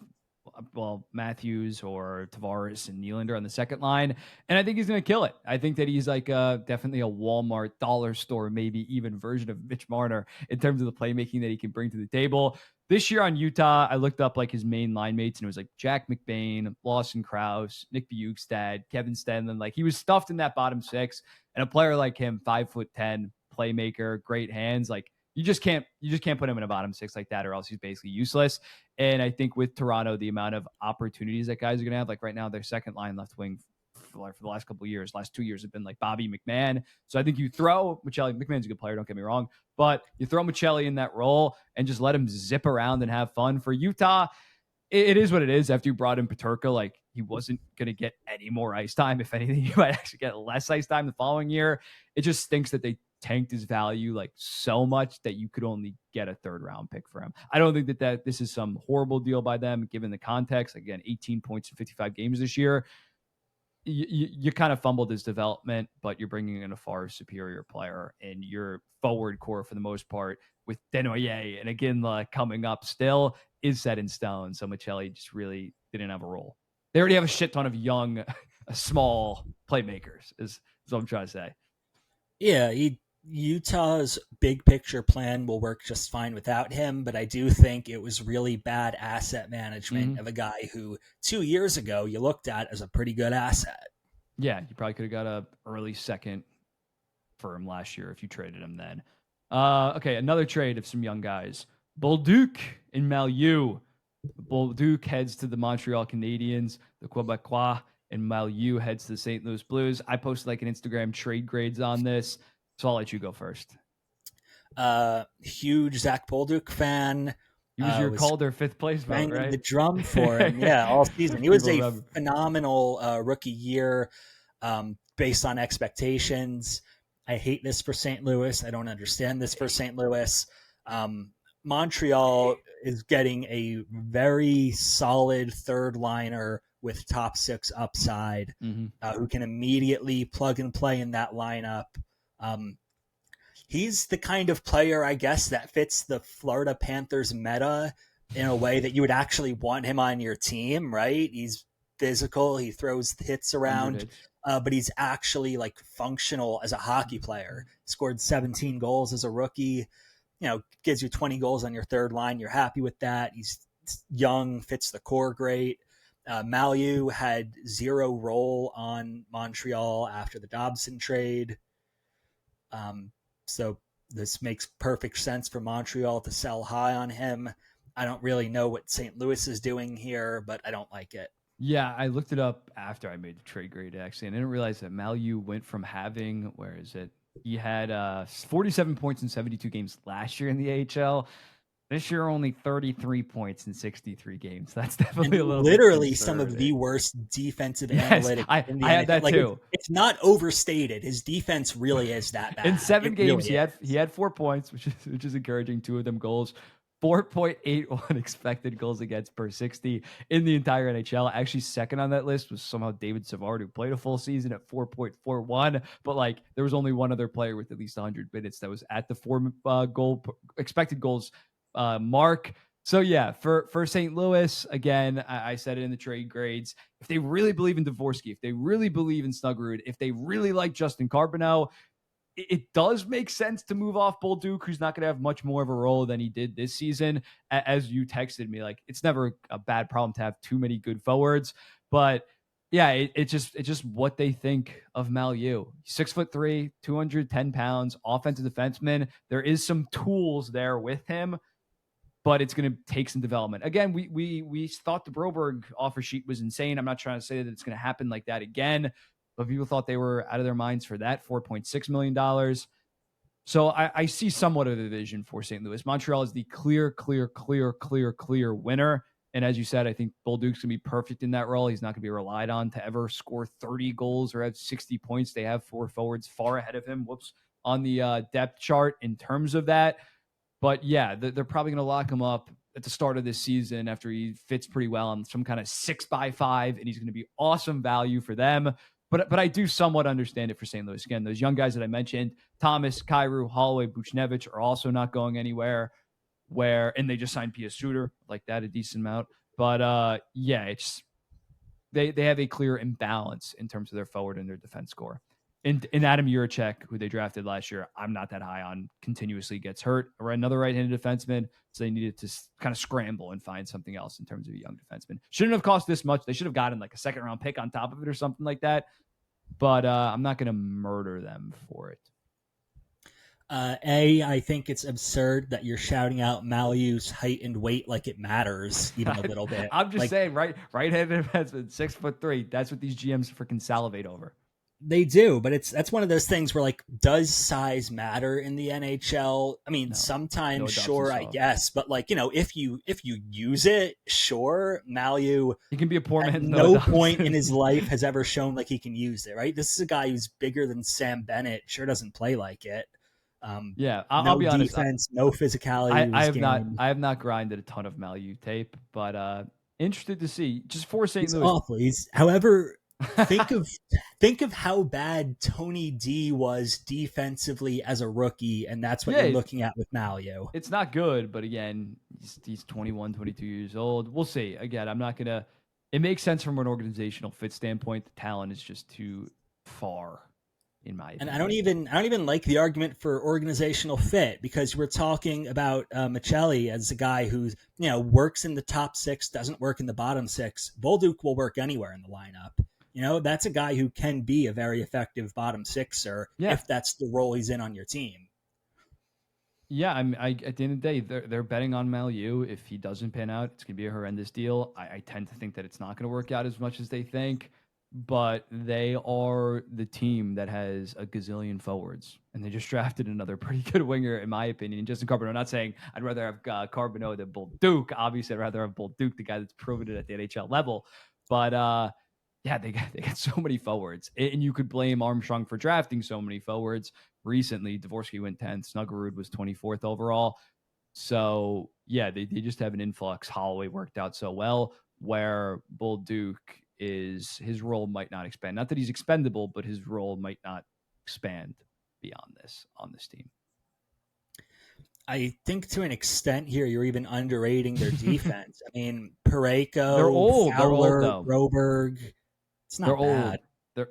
Matthews or Tavares and Nylander on the second line. And I think he's going to kill it. I think that he's like definitely a Walmart dollar store, maybe even version of Mitch Marner in terms of the playmaking that he can bring to the table. This year on Utah, I looked up like his main line mates, and it was like Jack McBain, Lawson Krause, Nick Bjugstad, Kevin Stenlund. Like, he was stuffed in that bottom 6. And a player like him, 5'10", playmaker, great hands, like you just can't put him in a bottom 6 like that, or else he's basically useless. And I think with Toronto, the amount of opportunities that guys are gonna have, like right now, their second line left wing for the last couple of years, last 2 years have been like Bobby McMahon. So I think you throw Maccelli. McMahon's a good player, don't get me wrong, but you throw Maccelli in that role and just let him zip around and have fun. For Utah, it is what it is. After you brought in Peterka, like, he wasn't going to get any more ice time. If anything, he might actually get less ice time the following year. It just stinks that they tanked his value like so much that you could only get a third round pick for him. I don't think that this is some horrible deal by them, given the context. Again, 18 points in 55 games this year. You kind of fumbled his development, but you're bringing in a far superior player, and your forward core for the most part with Desnoyers and again coming up still is set in stone. So Maccelli just really didn't have a role. They already have a shit ton of young, small playmakers, is what I'm trying to say. Yeah, Utah's big picture plan will work just fine without him, but I do think it was really bad asset management of a guy who 2 years ago you looked at as a pretty good asset. Yeah, you probably could have got a early second for him last year if you traded him then. Okay, another trade of some young guys. Bolduc and Mailloux. Bolduc heads to the Montreal Canadiens. The Quebecois and Mailloux heads to the St. Louis Blues. I posted like an Instagram trade grades on this, so I'll let you go first. Huge Zach Bolduc fan. He was your Calder 5th place vote, right? The drum for him, yeah, all season. He was a phenomenal rookie year based on expectations. I hate this for St. Louis. I don't understand this for St. Louis. Montreal is getting a very solid third liner with top 6 upside, who can immediately plug and play in that lineup. He's the kind of player, I guess, that fits the Florida Panthers meta in a way that you would actually want him on your team, right? He's physical. He throws hits 100 around, hits. but he's actually like functional as a hockey player. Scored 17 goals as a rookie. Gives you 20 goals on your third line. You're happy with that. He's young, fits the core great. Mailloux had zero role on Montreal after the Dobson trade. So this makes perfect sense for Montreal to sell high on him. I don't really know what St. Louis is doing here, but I don't like it. Yeah, I looked it up after I made the trade grade, actually, and I didn't realize that Mailloux went from having, where is it? He had 47 points in 72 games last year in the AHL. This year, only 33 points in 63 games. That's definitely a And little bit literally some of the concerning. worst defensive Yes, analytics in the I had NHL. that Like too. it's not overstated. His defense really is that bad. In 7 It games, really he had 4 points, which is encouraging. 2 of them goals. 4.81 expected goals against per 60 in the entire NHL. Actually, second on that list was somehow David Savard, who played a full season at 4.41. But like, there was only one other player with at least 100 minutes that was at the 4 goal expected goals mark. So yeah, for St. Louis, again, I said it in the trade grades. If they really believe in Dvorsky, if they really believe in Snuggerud, if they really like Justin Carbonneau, it does make sense to move off Bolduc, who's not going to have much more of a role than he did this season. As you texted me, like, it's never a bad problem to have too many good forwards, but yeah, it's just what they think of Mailloux. 6'3", 210 pounds, offensive defenseman. There is some tools there with him, but it's going to take some development. Again, we thought the Broberg offer sheet was insane. I'm not trying to say that it's going to happen like that again, but people thought they were out of their minds for that $4.6 million. So I see somewhat of a vision for St. Louis. Montreal is the clear winner. And as you said, I think Bolduc's going to be perfect in that role. He's not going to be relied on to ever score 30 goals or have 60 points. They have 4 forwards far ahead of him. On the depth chart in terms of that. But yeah, they're probably going to lock him up at the start of this season after he fits pretty well on some kind of 6x5, and he's going to be awesome value for them. But I do somewhat understand it for St. Louis. Again, those young guys that I mentioned, Thomas, Kyrou, Holloway, Buchnevich, are also not going anywhere. And they just signed Pia Suter, like that a decent amount. But yeah, it's they have a clear imbalance in terms of their forward and their defense core. In Adam Juracek, who they drafted last year, I'm not that high on, continuously gets hurt, or another right-handed defenseman, so they needed to kind of scramble and find something else in terms of a young defenseman. Shouldn't have cost this much. They should have gotten like a second-round pick on top of it or something like that, but I'm not going to murder them for it. I think it's absurd that you're shouting out Mailloux's height and weight like it matters even a little bit. I'm just like, saying, right-handed defenseman, 6'3". That's what these GMs freaking salivate over. They do, but that's one of those things where, like, does size matter in the NHL? I mean, sometimes, sure, I guess, but like, if you use it, sure. Mailloux, he can be a poor man. At no point in his life has ever shown like he can use it. Right? This is a guy who's bigger than Sam Bennett. Sure, doesn't play like it. Yeah, I'll be honest. Defense, no physicality. I have not grinded a ton of Mailloux tape, but interested to see. Just for St. Louis, awful. However. think of how bad Tony D was defensively as a rookie, and that's what you're looking at with Mailloux. It's not good, but again, he's 21, 22 years old. We'll see. Again, I'm not gonna. It makes sense from an organizational fit standpoint. The talent is just too far, in my opinion. And I don't even like the argument for organizational fit, because we're talking about Maccelli as a guy who works in the top 6, doesn't work in the bottom 6. Bolduc will work anywhere in the lineup. That's a guy who can be a very effective bottom 6er if that's the role he's in on your team. Yeah, at the end of the day, they're betting on Mailloux. If he doesn't pan out, it's going to be a horrendous deal. I tend to think that it's not going to work out as much as they think, but they are the team that has a gazillion forwards, and they just drafted another pretty good winger, in my opinion. Justin Carbonneau. I'm not saying I'd rather have Carbonneau than Bolduc. Obviously, I'd rather have Bolduc, the guy that's proven it at the NHL level. But yeah, they got so many forwards, and you could blame Armstrong for drafting so many forwards recently. Dvorsky went 10th. Snuggerud was 24th overall. So yeah, they just have an influx. Holloway worked out so well, where Bolduc his role might not expand. Not that he's expendable, but his role might not expand beyond this on this team. I think to an extent here, you're even underrating their defense. I mean, They're Parayko, old. They're old Fowler, though. Broberg. It's They're not old. bad. They're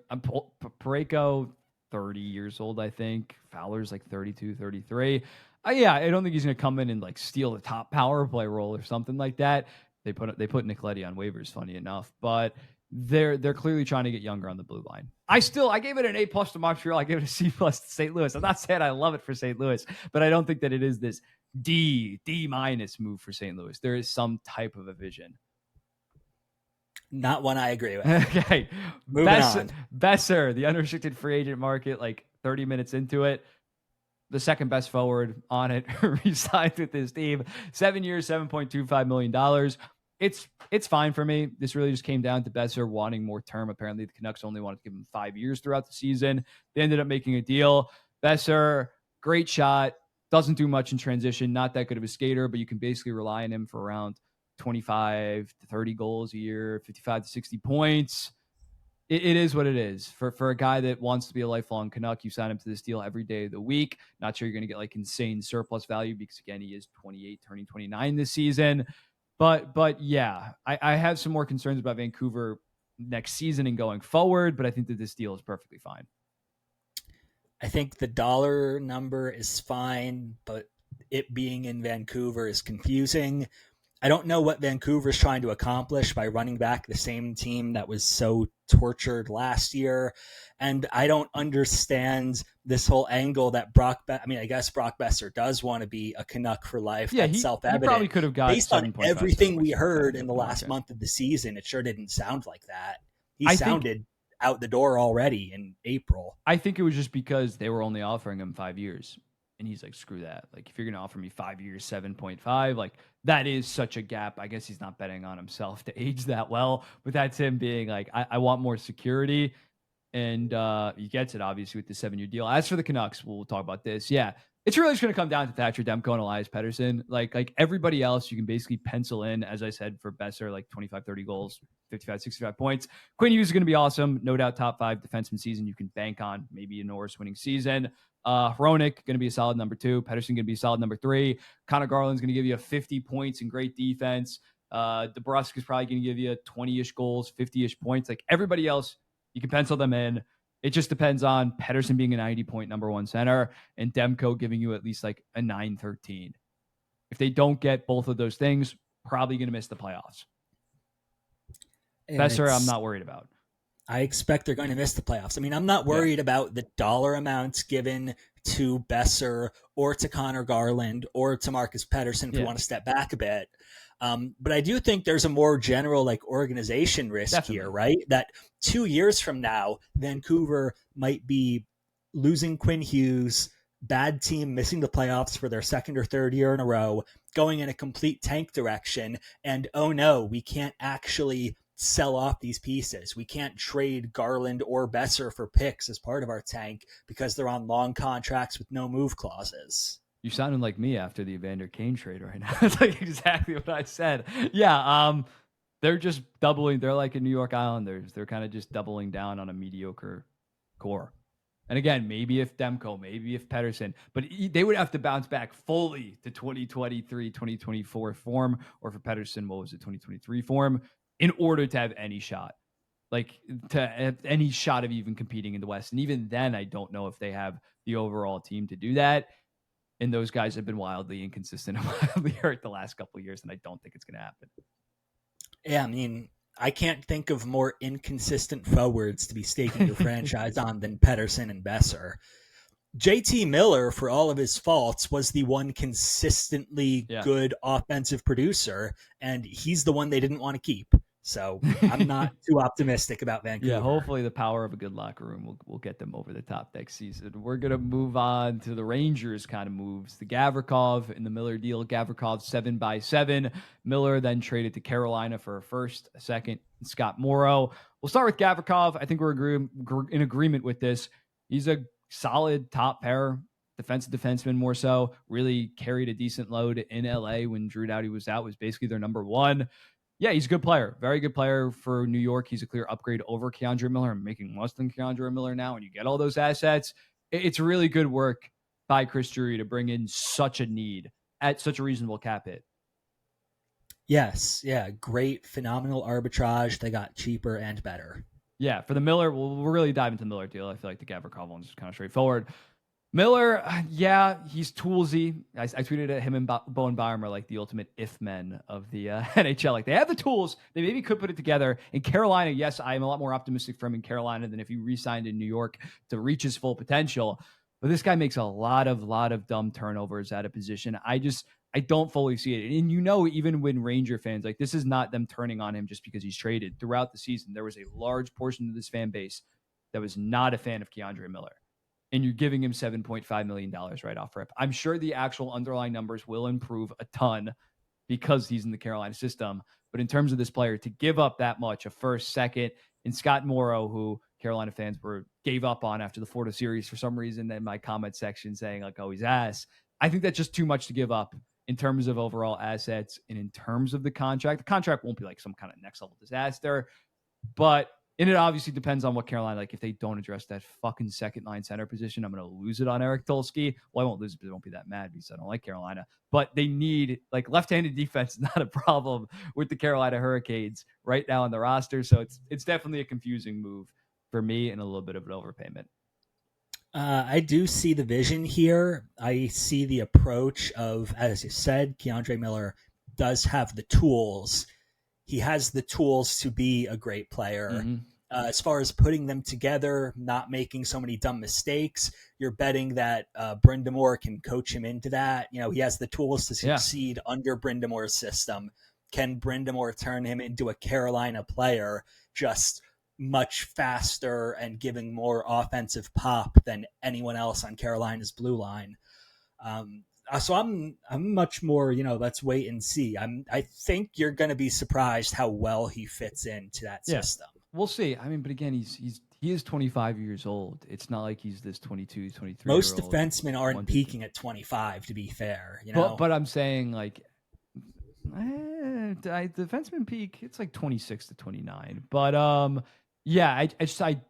Parayko, 30 years old, I think. Fowler's like 32, 33. Yeah, I don't think he's going to come in and like steal the top power play role or something like that. They put Nicoletti on waivers, funny enough, but they're clearly trying to get younger on the blue line. I gave it an A+ to Montreal. I gave it a C+ to St. Louis. I'm not saying I love it for St. Louis, but I don't think that it is this D- move for St. Louis. There is some type of a vision. Not one I agree with. Okay. Moving on. Boeser, the unrestricted free agent market, like 30 minutes into it, the second best forward on it, re-signed with his team. 7 years, $7.25 million. It's fine for me. This really just came down to Boeser wanting more term. Apparently, the Canucks only wanted to give him 5 years throughout the season. They ended up making a deal. Boeser, great shot, doesn't do much in transition, not that good of a skater, but you can basically rely on him for around 25 to 30 goals a year, 55 to 60 points. It is what it is. For a guy that wants to be a lifelong Canuck, you sign him to this deal every day of the week. Not sure you're going to get like insane surplus value because, again, he is 28, turning 29 this season. But yeah, I have some more concerns about Vancouver next season and going forward, but I think that this deal is perfectly fine. I think the dollar number is fine, but it being in Vancouver is confusing. I don't know what Vancouver's trying to accomplish by running back the same team that was so tortured last year. And I don't understand this whole angle that I guess Brock Boeser does want to be a Canuck for life. Yeah, That's he self-evident. probably could have got Based on 7.5, everything we 7.75 heard in the last market. month of the season, it sure didn't sound like that. He sounded out the door already in April. I think it was just because they were only offering him 5 years. And he's like, screw that. Like, if you're going to offer me 5 years, 7.5, like, that is such a gap. I guess he's not betting on himself to age that well. But that's him being like, I want more security. And he gets it, obviously, with the 7-year deal. As for the Canucks, we'll talk about this. Yeah, it's really just going to come down to Thatcher Demko and Elias Pettersson. Like everybody else, you can basically pencil in, as I said, for Boeser, like 25, 30 goals, 55, 65 points. Quinn Hughes is going to be awesome. No doubt top 5 defenseman season you can bank on. Maybe a Norris winning season. Hronik going to be a solid number 2. Pettersson going to be a solid number 3. Connor Garland's going to give you 50 points and great defense. DeBrusk is probably going to give you 20-ish goals, 50-ish points. Like everybody else, you can pencil them in. It just depends on Pettersson being a 90-point number 1 center and Demko giving you at least like a 9-13. If they don't get both of those things, probably going to miss the playoffs. Boeser, I'm not worried about. I expect they're going to miss the playoffs. I mean, I'm not worried about the dollar amounts given to Boeser or to Connor Garland or to Marcus Pettersson if we want to step back a bit. But I do think there's a more general like organization risk here, right? That 2 years from now, Vancouver might be losing Quinn Hughes, bad team missing the playoffs for their second or third year in a row, going in a complete tank direction. And oh no, we can't actually sell off these pieces. We can't trade Garland or Boeser for picks as part of our tank because they're on long contracts with no move clauses. You sounded like me after the Evander Kane trade right now. It's like exactly what I said. Yeah, they're just doubling. They're like a New York Islanders. They're kind of just doubling down on a mediocre core. And again, maybe if Demko, maybe if Pettersson, but they would have to bounce back fully to 2023, 2024 form, or for Pettersson, what was it, 2023 form, in order to have any shot. Like to have any shot of even competing in the West. And even then, I don't know if they have the overall team to do that. And those guys have been wildly inconsistent and wildly hurt the last couple of years, and I don't think it's going to happen. Yeah, I mean, I can't think of more inconsistent forwards to be staking your franchise on than Pettersson and Boeser. JT Miller, for all of his faults, was the one consistently good offensive producer, and he's the one they didn't want to keep. So I'm not too optimistic about Vancouver. Yeah, hopefully the power of a good locker room will get them over the top next season. We're going to move on to the Rangers kind of moves. The Gavrikov and the Miller deal. Gavrikov 7x7. Miller then traded to Carolina for a first, a second, and Scott Morrow. We'll start with Gavrikov. I think we're in agreement with this. He's a solid top pair defenseman more so. Really carried a decent load in LA when Drew Doughty was out. Was basically their number 1. Yeah, he's a good player. Very good player for New York. He's a clear upgrade over K'Andre Miller. I'm making less than K'Andre Miller now, and you get all those assets. It's really good work by Chris Drury to bring in such a need at such a reasonable cap hit. Yes, yeah, great, phenomenal arbitrage. They got cheaper and better. Yeah, for the Miller, we'll really dive into the Miller deal. I feel like the Gavrikov one's just kind of straightforward. Miller, yeah, he's toolsy. I tweeted at him and Bowen Bauer like the ultimate if men of the NHL. Like, they have the tools. They maybe could put it together. In Carolina, yes, I'm a lot more optimistic for him in Carolina than if he re-signed in New York to reach his full potential. But this guy makes a lot of dumb turnovers out of position. I don't fully see it. And even when Ranger fans, like, this is not them turning on him just because he's traded. Throughout the season, there was a large portion of this fan base that was not a fan of K'Andre Miller. And you're giving him $7.5 million right off rip. I'm sure the actual underlying numbers will improve a ton because he's in the Carolina system. But in terms of this player, to give up that much, a first, second, and Scott Morrow, who Carolina fans gave up on after the Florida series for some reason, in my comment section saying, like, oh, he's ass. I think that's just too much to give up in terms of overall assets and in terms of the contract. The contract won't be like some kind of next level disaster, but it obviously depends on what Carolina, like, if they don't address that fucking second line center position, I'm going to lose it on Eric Tulsky. Well, I won't lose it, but I won't be that mad because I don't like Carolina. But they need, like, left-handed defense is not a problem with the Carolina Hurricanes right now on the roster. So it's definitely a confusing move for me and a little bit of an overpayment. I do see the vision here. I see the approach of, as you said, K'Andre Miller does have the tools. He has the tools to be a great player. Mm-hmm. As far as putting them together, not making so many dumb mistakes, you're betting that Brind'Amour can coach him into that. He has the tools to succeed under Brind'Amour's system. Can Brind'Amour turn him into a Carolina player just much faster and giving more offensive pop than anyone else on Carolina's blue line? So I'm much more, let's wait and see. I think you're going to be surprised how well he fits into that system. We'll see. I mean, but again, he is 25 years old. It's not like he's this 22, 23. Most defensemen aren't peaking at 25, to be fair. But I'm saying, like, defenseman peak, it's like 26 to 29. But yeah, I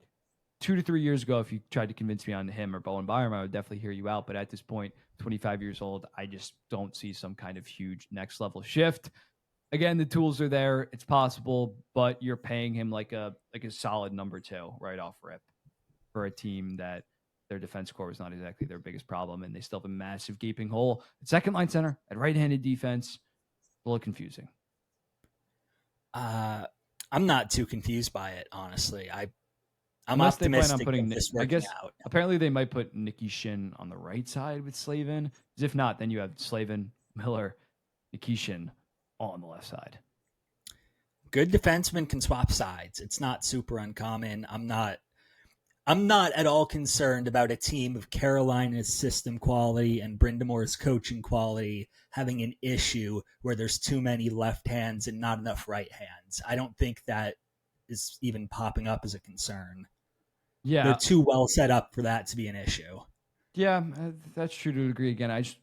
2 to 3 years ago, if you tried to convince me on him or Bowen Bauer, I would definitely hear you out. But at this point, 25 years old, I just don't see some kind of huge next level shift. Again, the tools are there. It's possible, but you're paying him like a solid number 2 right off rip for a team that their defense core was not exactly their biggest problem, and they still have a massive gaping hole at second line center, at right-handed defense. A little confusing. I'm not too confused by it, honestly. I'm Unless optimistic they plan on putting this I guess out. Apparently they might put Nicky Shin on the right side with Slavin. Because if not, then you have Slavin, Miller, Nikishin all on the left side. Good defensemen can swap sides. It's not super uncommon. I'm not at all concerned about a team of Carolina's system quality and Brind'Amour's coaching quality having an issue where there's too many left hands and not enough right hands. I don't think that is even popping up as a concern. Yeah, they're too well set up for that to be an issue. Yeah, that's true to a degree. Again, I just,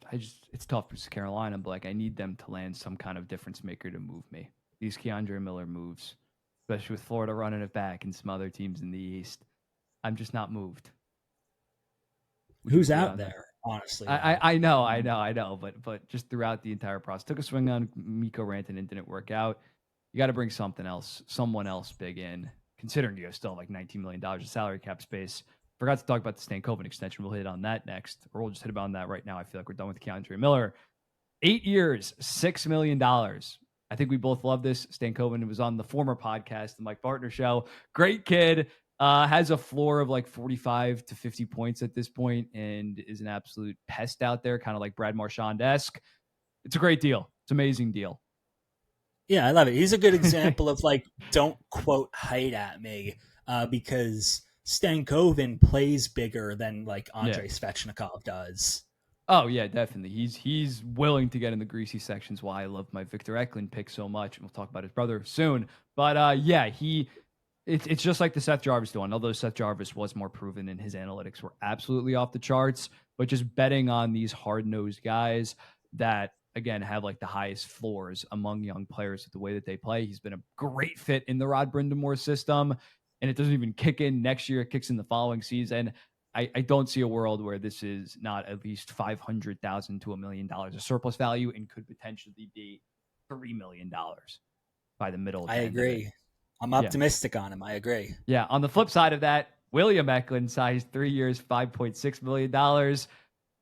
it's tough because Carolina, but like I need them to land some kind of difference maker to move me. These K'Andre Miller moves, especially with Florida running it back and some other teams in the East, I'm just not moved. Who's out there? Honestly, I know, but just throughout the entire process, took a swing on Mikko Rantanen, didn't work out. You got to bring someone else big in. Considering you still have like $19 million of salary cap space. Forgot to talk about the Stankoven extension. We'll hit on that next, or we'll just hit about that right now. I feel like we're done with K'Andre Miller. 8 years, $6 million. I think we both love this. Stankoven was on the former podcast, the Mike Bartner Show. Great kid. Has a floor of like 45 to 50 points at this point and is an absolute pest out there, kind of like Brad Marchand-esque. It's a great deal. It's an amazing deal. Yeah, I love it. He's a good example of like, don't quote height at me because Stankoven plays bigger than like Andrei Svechnikov does. Oh yeah, definitely. He's willing to get in the greasy sections. Why I love my Victor Eklund pick so much, and we'll talk about his brother soon. But it's just like the Seth Jarvis one. Although Seth Jarvis was more proven and his analytics were absolutely off the charts, but just betting on these hard-nosed guys that again have like the highest floors among young players with the way that they play. He's been a great fit in the Rod Brind'Amour system, and it doesn't even kick in next year. It kicks in the following season. I don't see a world where this is not at least $500,000 to $1 million of surplus value and could potentially be $3 million by the middle I to end of it. agree. I'm Yeah. optimistic on him. I agree. Yeah. On the flip side of that, William Eklund signs 3 years, $5.6 million.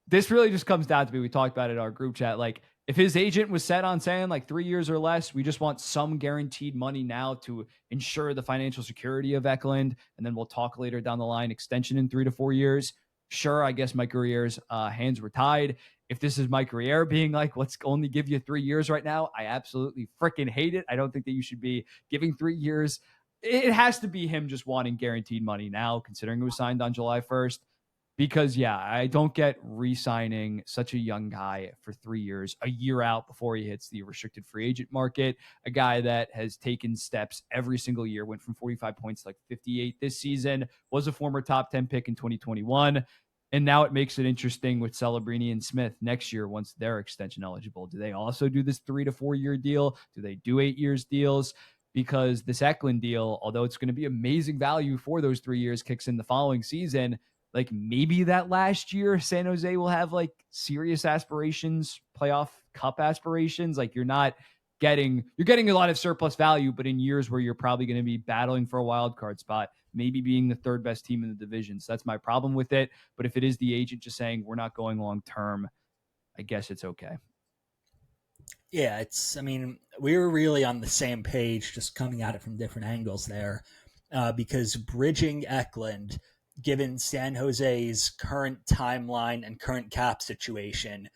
This really just comes down to me. We talked about it in our group chat. Like, if his agent was set on saying like 3 years or less, we just want some guaranteed money now to ensure the financial security of Eklund. And then we'll talk later down the line, extension in 3 to 4 years. Sure, I guess Mike Guerrier's hands were tied. If this is Mike Guerrier being like, let's only give you 3 years right now, I absolutely freaking hate it. I don't think that you should be giving 3 years. It has to be him just wanting guaranteed money now, considering it was signed on July 1st. Because, yeah, I don't get re-signing such a young guy for 3 years, a year out before he hits the restricted free agent market, a guy that has taken steps every single year, went from 45 points to like 58 this season, was a former top 10 pick in 2021. And now it makes it interesting with Celebrini and Smith next year once they're extension eligible. Do they also do this 3 to 4 year deal? Do they do 8 years deals? Because this Eklund deal, although it's going to be amazing value for those 3 years, kicks in the following season. Like, maybe that last year San Jose will have like serious aspirations, playoff cup aspirations. Like, you're getting a lot of surplus value, but in years where you're probably going to be battling for a wild card spot, maybe being the third best team in the division. So that's my problem with it. But if it is the agent just saying we're not going long term, I guess it's okay. Yeah, I mean, we were really on the same page, just coming at it from different angles there, because bridging Eklund, given San Jose's current timeline and current cap situation,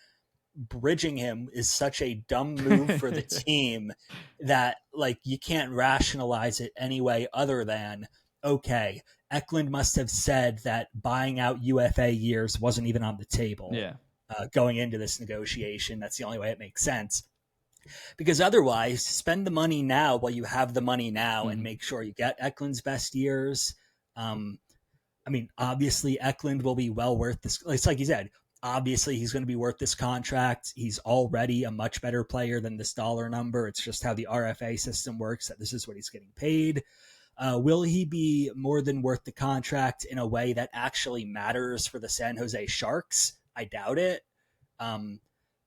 bridging him is such a dumb move for the team that, like, you can't rationalize it any way other than, okay, Eklund must have said that buying out UFA years wasn't even on the table. Yeah. Going into this negotiation. That's the only way it makes sense. Because otherwise, spend the money now while you have the money now and make sure you get Eklund's best years. I mean, obviously, Eklund will be well worth this. It's like you said, obviously, he's going to be worth this contract. He's already a much better player than this dollar number. It's just how the RFA system works, that this is what he's getting paid. Will he be more than worth the contract in a way that actually matters for the San Jose Sharks? I doubt it.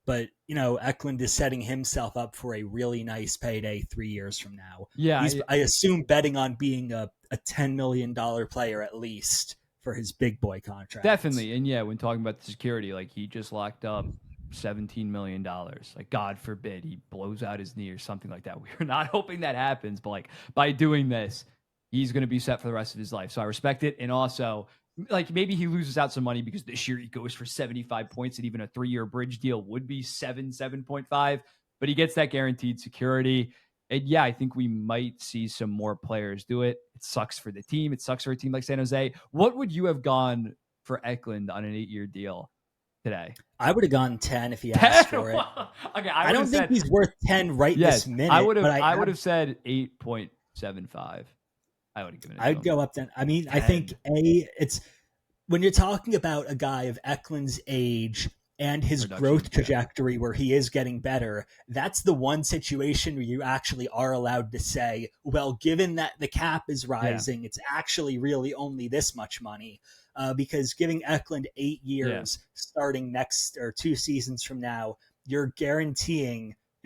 But, you know, Eklund is setting himself up for a really nice payday 3 years from now. Yeah. I assume betting on being a $10 million player at least for his big boy contract. Definitely. And yeah, when talking about the security, like, he just locked up $17 million. Like, God forbid he blows out his knee or something like that. We're not hoping that happens, but like, by doing this, he's going to be set for the rest of his life. So I respect it. And also, like, maybe he loses out some money because this year he goes for 75 points and even a 3-year bridge deal would be 7.5, but he gets that guaranteed security. And yeah, I think we might see some more players do it. It sucks for the team. It sucks for a team like San Jose. What would you have gone for Eklund on an 8-year deal today? I would have gone 10 if he asked for it. Okay, I don't think he's worth 10 this minute. I would have said 8.75. I would have given it. I'd go up 10. I mean, 10. I think it's when you're talking about a guy of Eklund's age and his growth trajectory where he is getting better, that's the one situation where you actually are allowed to say, well, given that the cap is rising, it's actually really only this much money. Because giving Eklund 8 years starting next or 2 seasons from now, you're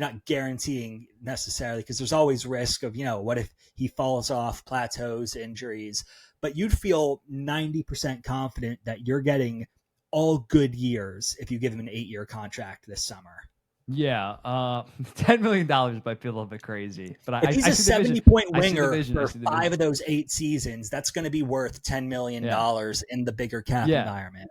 not guaranteeing necessarily, because there's always risk of, you know, what if he falls off, plateaus, injuries, but you'd feel 90% confident that you're getting all good years if you give him an 8-year contract this summer. Yeah, $10 million might feel a little bit crazy, but if he's a 70-point winger for 5 of those 8 seasons, that's going to be worth $10 million in the bigger cap environment.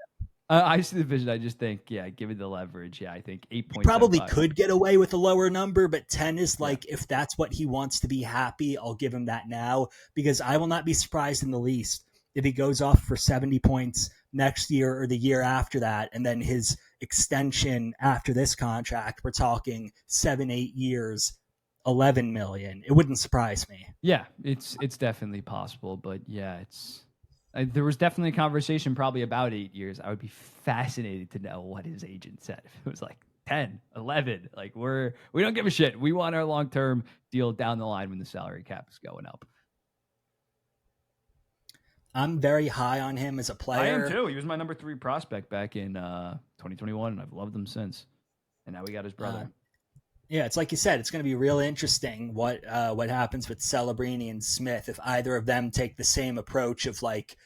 I see the vision. I just think, given the leverage, I think 8.75. Probably could get away with a lower number, but 10 is like, if that's what he wants to be happy, I'll give him that now, because I will not be surprised in the least if he goes off for 70 points next year or the year after that, and then his extension after this contract, we're talking 7-8 years, 11 million. It wouldn't surprise me. Yeah, it's definitely possible, but there was definitely a conversation probably about 8 years. I would be fascinated to know what his agent said. If it was like 10, 11, like we don't give a shit. We want our long-term deal down the line when the salary cap is going up. I'm very high on him as a I am player. too. He was my number 3 prospect back in 2021, and I've loved him since. And now we got his Uh, brother. yeah, it's like you said. It's going to be real interesting what happens with Celebrini and Smith if either of them take the same approach of like,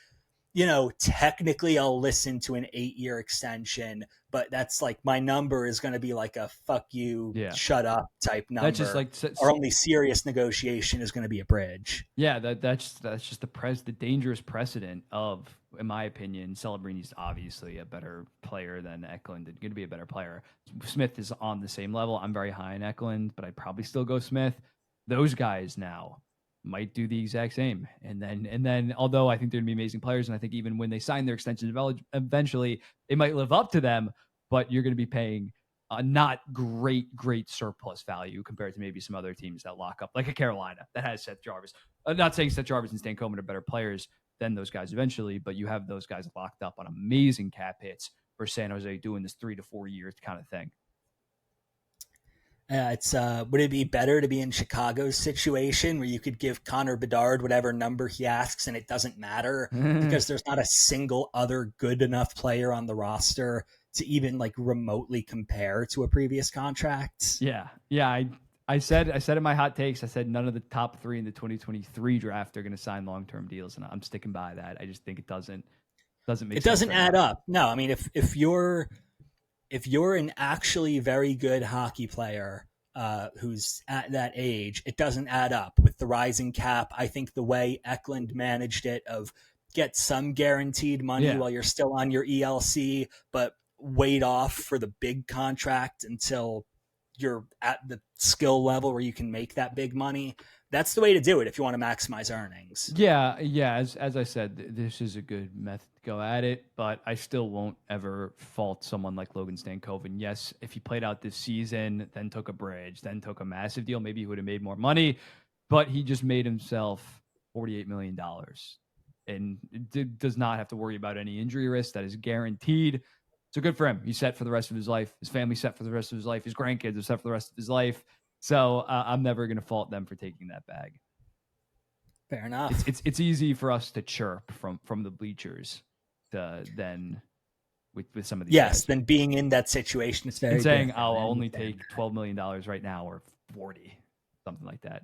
technically I'll listen to an 8-year extension, but that's like my number is going to be like a fuck you, Yeah, shut up type that's just number. like Our only serious negotiation is going to be a bridge. yeah, that's just the dangerous precedent of, in my opinion, Celebrini's obviously a better player than Eklund and going to be a better player. Smith is on the same level. I'm very high in Eklund, but I'd probably still go Smith. Those guys now might do the exact same. And then although I think they're gonna be amazing players, and I think even when they sign their extensions eventually, they might live up to them, but you're gonna be paying not great surplus value compared to maybe some other teams that lock up, like a Carolina that has Seth Jarvis. I'm not saying Seth Jarvis and Stankoven are better players than those guys eventually, but you have those guys locked up on amazing cap hits for San Jose doing this 3 to 4 years kind of thing. It's would it be better to be in Chicago's situation where you could give Connor Bedard whatever number he asks and it doesn't matter because there's not a single other good enough player on the roster to even like remotely compare to a previous contract? Yeah. I said in my hot takes, I said none of the top 3 in the 2023 draft are going to sign long-term deals, and I'm sticking by that. I just think it doesn't make It sense doesn't right add now. up. No, I mean if you're an actually very good hockey player who's at that age, it doesn't add up with the rising cap. I think the way Eklund managed it of get some guaranteed money Yeah. while you're still on your ELC, but wait off for the big contract until you're at the skill level where you can make that big money. That's the way to do it if you want to maximize earnings. Yeah. As I said, this is a good method to go at it, but I still won't ever fault someone like Logan Stankoven. Yes, if he played out this season, then took a bridge, then took a massive deal, maybe he would have made more money, but he just made himself $48 million and does not have to worry about any injury risk. That is guaranteed. So good for him. He's set for the rest of his life. His family's set for the rest of his life. His grandkids are set for the rest of his life. So I'm never going to fault them for taking that bag. Fair it's enough. it's it's easy for us to chirp from the bleachers to then with some of these Yes, guys then being in that situation is and very saying, different. "Oh, I I'll only understand take that. $12 million right now or 40, something like that."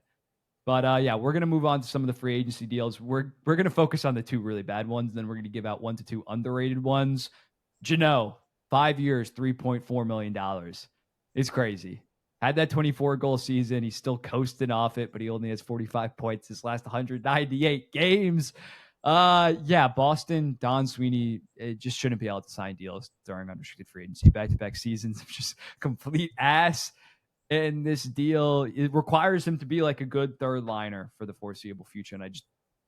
But yeah, we're gonna move on to some of the free agency deals. We're gonna focus on the 2 really bad ones, then we're gonna give out 1 to 2 underrated ones. Jeannot, 5 years, $3.4 million. It's crazy. Had that 24-goal season. He's still coasting off it, but he only has 45 points his last 198 games. Yeah, Boston, Don Sweeney, it just shouldn't be able to sign deals during unrestricted free agency. Back-to-back seasons of just complete ass. And this deal, it requires him to be like a good third liner for the foreseeable future. And I just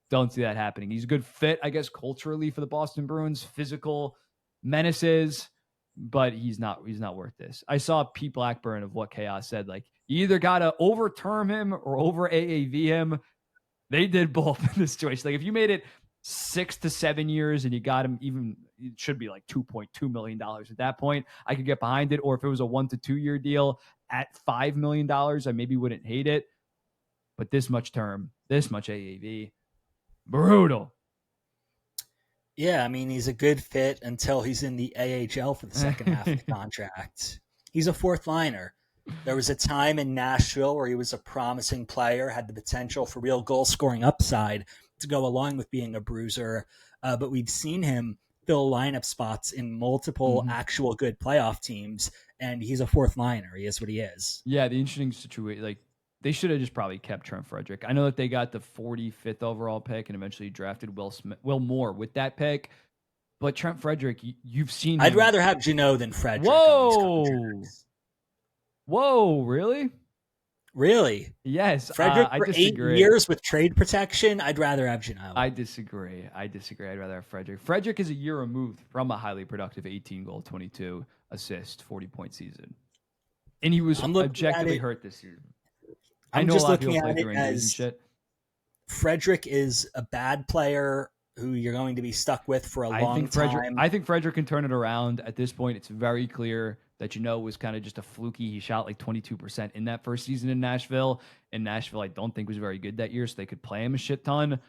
don't see that happening. He's a good fit, I guess, culturally for the Boston Bruins, physical menaces, but he's not worth this. I saw Pete Blackburn of What Chaos said, like, you either gotta overterm him or over AAV him. They did both in this situation. Like, if you made it 6 to 7 years and you got him, even it should be like $2.2 million at that point, I could get behind it. Or if it was a 1 to 2 year deal at $5 million, I maybe wouldn't hate it. But this much term, this much AAV, brutal. Yeah, I mean, he's a good fit until he's in the AHL for the second half of the contract. He's a fourth liner. There was a time in Nashville where he was a promising player, had the potential for real goal scoring upside to go along with being a bruiser. But we've seen him fill lineup spots in multiple Mhm. actual good playoff teams, and he's a fourth liner. He is what he is. Yeah, the interesting situation, like, they should have just probably kept Trent Frederick. I know that they got the 45th overall pick and eventually drafted Will Moore with that pick, but Trent Frederick, you've seen I'd him. rather have Jeannot than Frederick on these Whoa, contracts. whoa, really? Really? Yes, Frederick I for eight disagree. years with trade protection? I'd rather have Jeannot. I disagree. I'd rather have Frederick. Frederick is a year removed from a highly productive 18 goal, 22 assist, 40-point season, and he was I'm looking at objectively it. hurt this year. I I'm know a just lot of people looking play at it through injuries and as shit. Frederick is a bad player who you're going to be stuck with for a long time. I think Frederick can turn it around. At this point, it's very clear that was kind of just a fluky. He shot like 22% in that first season in Nashville. And Nashville, I don't think was very good that year, so they could play him a shit ton.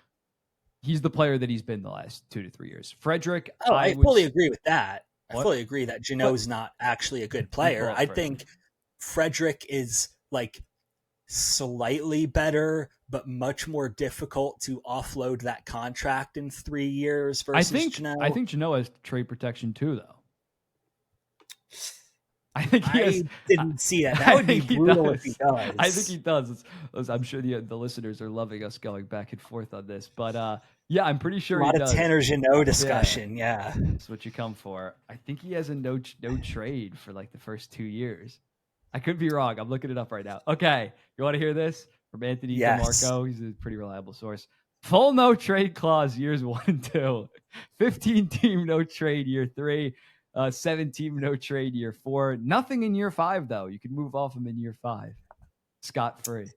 he's the player that he's been the last 2 to 3 years. Frederick, Oh, I I would fully agree with that. I what? fully agree that Jeannot's not actually a good player. I think Frederick is like slightly better, but much more difficult to offload that contract in 3 years versus Jeannot. I think Jeannot has trade protection too, though. I think he has. I didn't see that. That would be brutal if he does. I think he does. I'm sure the listeners are loving us going back and forth on this, but yeah, I'm pretty sure a lot he of does. Tanner Jeannot discussion. Yeah, that's what you come for. I think he has a no trade for like the first 2 years. I could be wrong. I'm looking it up right now. Okay, you want to hear this from Anthony DeMarco? He's a pretty reliable source. Full no trade clause years 1 and 2, 15 team no trade year 3. 7-team no trade year 4. Nothing in year 5 though. You can move off him in year 5, scot free.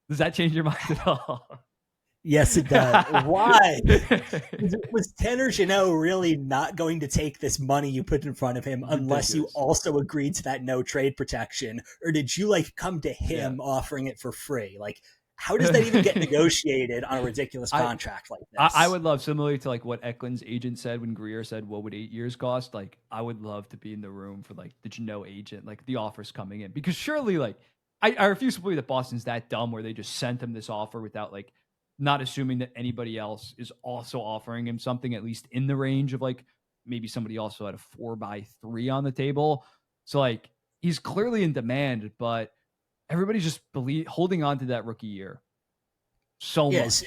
Does that change your mind at all? Yes, it does. Why? Was Tanner Jeannot really not going to take this money you put in front of him unless you also agreed to that no trade protection? Or did you like come to him offering it for free? Like, how does that even get negotiated on a ridiculous contract like this? I would love, similarly to like what Eklund's agent said when Greer said, what would 8 years cost? Like, I would love to be in the room for like the Jeannot agent, like the offers coming in. Because surely, like, I refuse to believe that Boston's that dumb where they just sent him this offer without like not assuming that anybody else is also offering him something at least in the range of like maybe somebody also had a 4x3 on the table. So like he's clearly in demand, but everybody's just holding on to that rookie year so much.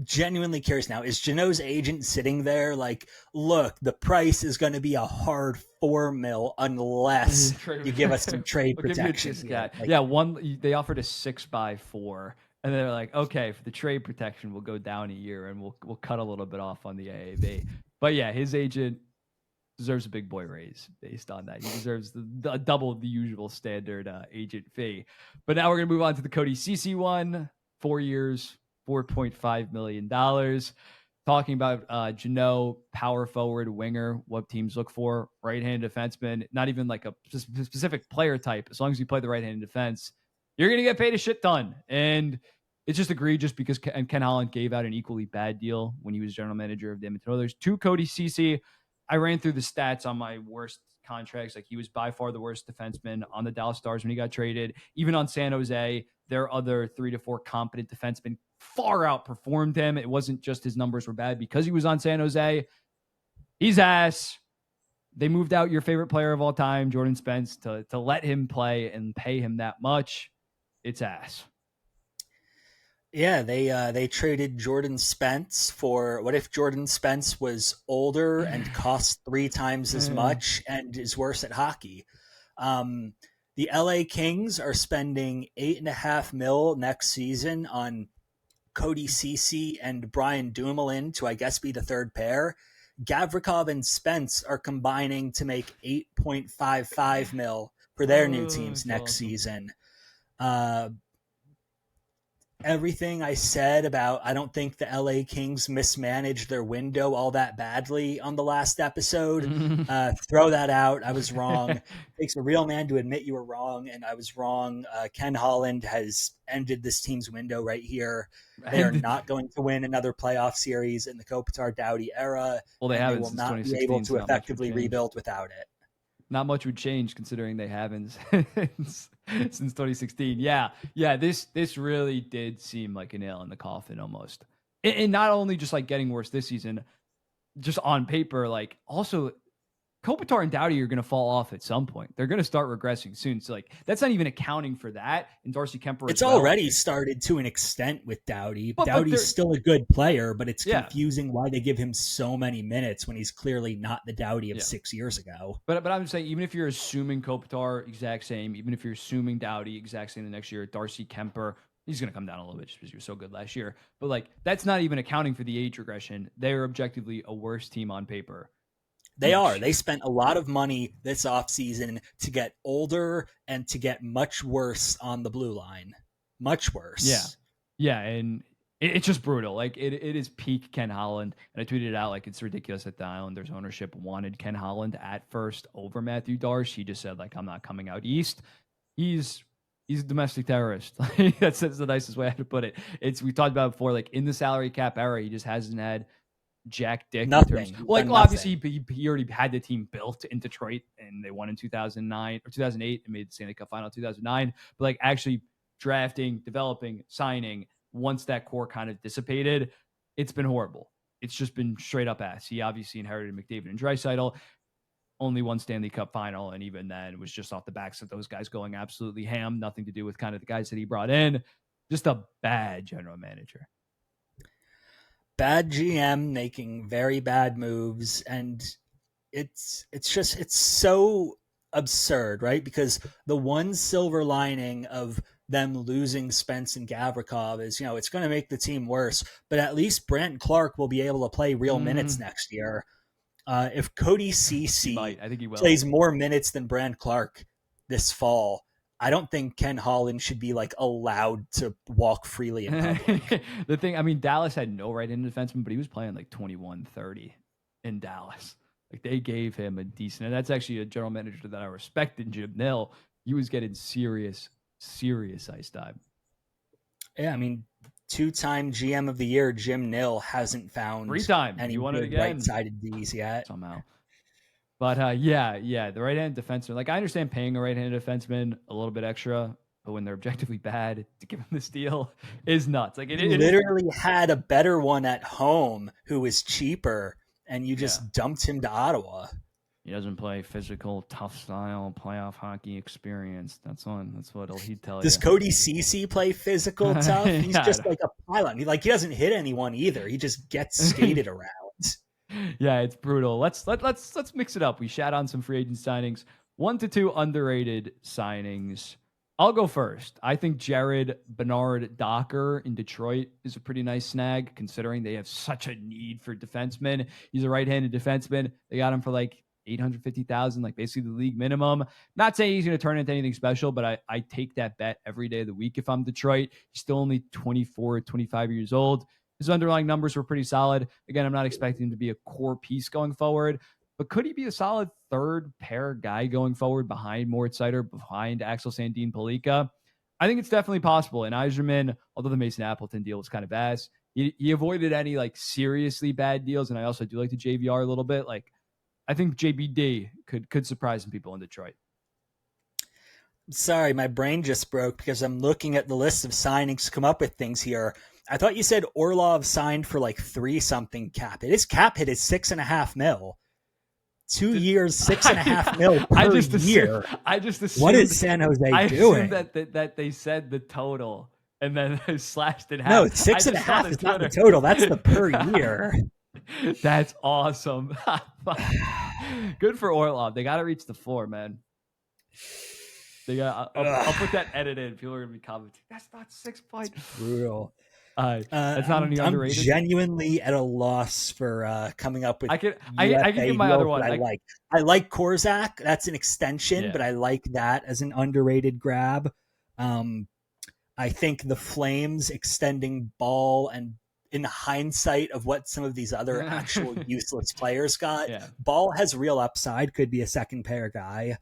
Genuinely curious now. Is Jeannot's agent sitting there like, look, the price is going to be a hard $4 million unless you give us some trade protection. They offered a 6x4. And they're like, okay, for the trade protection, we'll go down a year and we'll cut a little bit off on the AAV. But yeah, his agent deserves a big boy raise based on that. He deserves the double the usual standard agent fee. But now we're going to move on to the Cody Ceci one. 4 years, $4.5 million. Talking about Jeannot, power forward, winger, what teams look for, right-handed defenseman, not even like a specific player type. As long as you play the right-handed defense, you're going to get paid a shit ton. And it's just egregious because Ken Holland gave out an equally bad deal when he was general manager of the Edmonton Oilers to Cody Ceci. I ran through the stats on my worst contracts. Like he was by far the worst defenseman on the Dallas Stars when he got traded. Even on San Jose, their other 3 to 4 competent defensemen far outperformed him. It wasn't just his numbers were bad because he was on San Jose. He's ass. They moved out your favorite player of all time, Jordan Spence, to let him play and pay him that much. It's ass. Yeah, they traded Jordan Spence for what if Jordan Spence was older and cost 3 times as much and is worse at hockey? The LA Kings are spending $8.5 million next season on Cody Ceci and Brian Dumoulin to, I guess, be the third pair. Gavrikov and Spence are combining to make $8.55 million for their new teams next season. Everything I said about I don't think the LA Kings mismanaged their window all that badly on the last episode. Throw that out. I was wrong. It takes a real man to admit you were wrong, and I was wrong. Ken Holland has ended this team's window right here. They are not going to win another playoff series in the Kopitar-Doughty era. Well, they will not be able to effectively rebuild without it. Not much would change considering they haven't since 2016. Yeah. This really did seem like a nail in the coffin almost. And not only just like getting worse this season, just on paper, like also Kopitar and Doughty are going to fall off at some point. They're going to start regressing soon. So like that's not even accounting for that. And Darcy Kemper, it's already started to an extent with Doughty. Doughty's still a good player, but it's confusing why they give him so many minutes when he's clearly not the Doughty of 6 years ago. But I'm just saying, even if you're assuming Kopitar exact same, even if you're assuming Doughty exact same the next year, Darcy Kemper, he's going to come down a little bit just because he was so good last year. But like that's not even accounting for the age regression. They are objectively a worse team on paper. They are. They spent a lot of money this offseason to get older and to get much worse on the blue line. Much worse. Yeah, and it's just brutal. Like, it is peak Ken Holland. And I tweeted it out, like, it's ridiculous that the Islanders ownership wanted Ken Holland at first over Matthew Darche. He just said, like, I'm not coming out east. He's he's a domestic terrorist. That's the nicest way I had to put it. We talked about it before, like in the salary cap era, he just hasn't had jack dick in terms. Nothing. Well, like, well, obviously he already had the team built in Detroit, and they won in 2009 or 2008 and made the Stanley Cup final in 2009. But like actually drafting, developing, signing, once that core kind of dissipated, it's been horrible. It's just been straight up ass. He obviously inherited McDavid and Draisaitl. Only one Stanley Cup final, and even then it was just off the backs of those guys going absolutely ham. Nothing to do with kind of the guys that he brought in. Just a bad general manager. Bad GM making very bad moves, and it's so absurd, right? Because the one silver lining of them losing Spence and Gavrikov is, it's going to make the team worse, but at least Brant Clark will be able to play real minutes next year. If Cody Ceci plays more minutes than Brant Clark this fall, I don't think Ken Holland should be like allowed to walk freely in public. The thing, I mean, Dallas had no right-handed defenseman, but he was playing like 21-30 in Dallas. Like they gave him a decent, and that's actually a general manager that I respected, Jim Nill. He was getting serious ice time. Yeah, I mean, 2-time GM of the year, Jim Nill hasn't found 3-time. any good right-sided Ds yet. Somehow. But yeah, the right-handed defenseman. Like I understand paying a right-handed defenseman a little bit extra, but when they're objectively bad, to give him this deal is nuts. Like it literally had a better one at home who was cheaper, and you just dumped him to Ottawa. He doesn't play physical, tough style, playoff hockey experience. That's what he'd tell you. Does Cody Ceci play physical, tough? He's just like a pylon. He doesn't hit anyone either. He just gets skated around. Yeah, it's brutal. Let's mix it up. We shat on some free agent signings. 1 to 2 underrated signings. I'll go first. I think Jared Bernard Docker in Detroit is a pretty nice snag, considering they have such a need for defensemen. He's a right-handed defenseman. They got him for like $850,000, like basically the league minimum. Not saying he's going to turn into anything special, but I take that bet every day of the week if I'm Detroit. He's still only 24, 25 years old. His underlying numbers were pretty solid. Again, I'm not expecting him to be a core piece going forward, but could he be a solid third pair guy going forward behind Moritz Seider, behind Axel Sandin Palika? I think it's definitely possible. And Yzerman, although the Mason Appleton deal was kind of ass, he avoided any like seriously bad deals. And I also do like the JVR a little bit. Like I think JBD could surprise some people in Detroit. Sorry, my brain just broke because I'm looking at the list of signings to come up with things here. I thought you said Orlov signed for like 3-something cap hit. His cap hit is $6.5 million. 2 years, $6.5 million per year. I just assumed, what is San Jose doing? I assumed that they said the total and then slashed it half. No, 6.5 is not the total. That's the per year. That's awesome. Good for Orlov. They got to reach the floor, man. They got. I'll put that edit in. People are gonna be commenting. That's not 6 points. Brutal. That's not only underrated. I'm genuinely at a loss for coming up with. I can give my other one. I like Korzak. That's an extension, but I like that as an underrated grab. I think the Flames extending Ball, and in hindsight of what some of these other actual useless players got, Ball has real upside. Could be a second pair guy.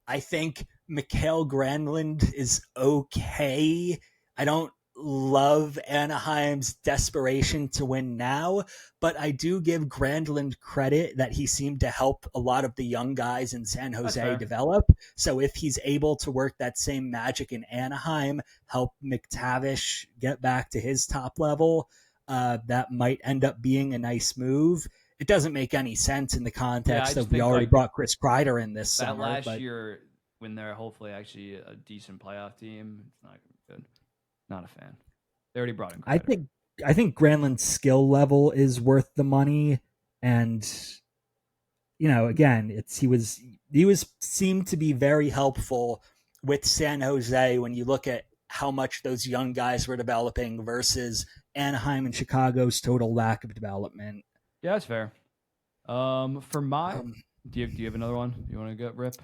I think Mikael Granlund is okay. I don't love Anaheim's desperation to win now, but I do give Granlund credit that he seemed to help a lot of the young guys in San Jose develop. So if he's able to work that same magic in Anaheim, help McTavish get back to his top level, that might end up being a nice move. It doesn't make any sense in the context of we already brought Chris Kreider in this summer. Last year, when they're hopefully actually a decent playoff team, it's not good. Not a fan. They already brought in Kreider. I think Granlund's skill level is worth the money, and again, he seemed to be very helpful with San Jose when you look at how much those young guys were developing versus Anaheim and Chicago's total lack of development. Yeah, that's fair. For my, do you have another one you want to get rip?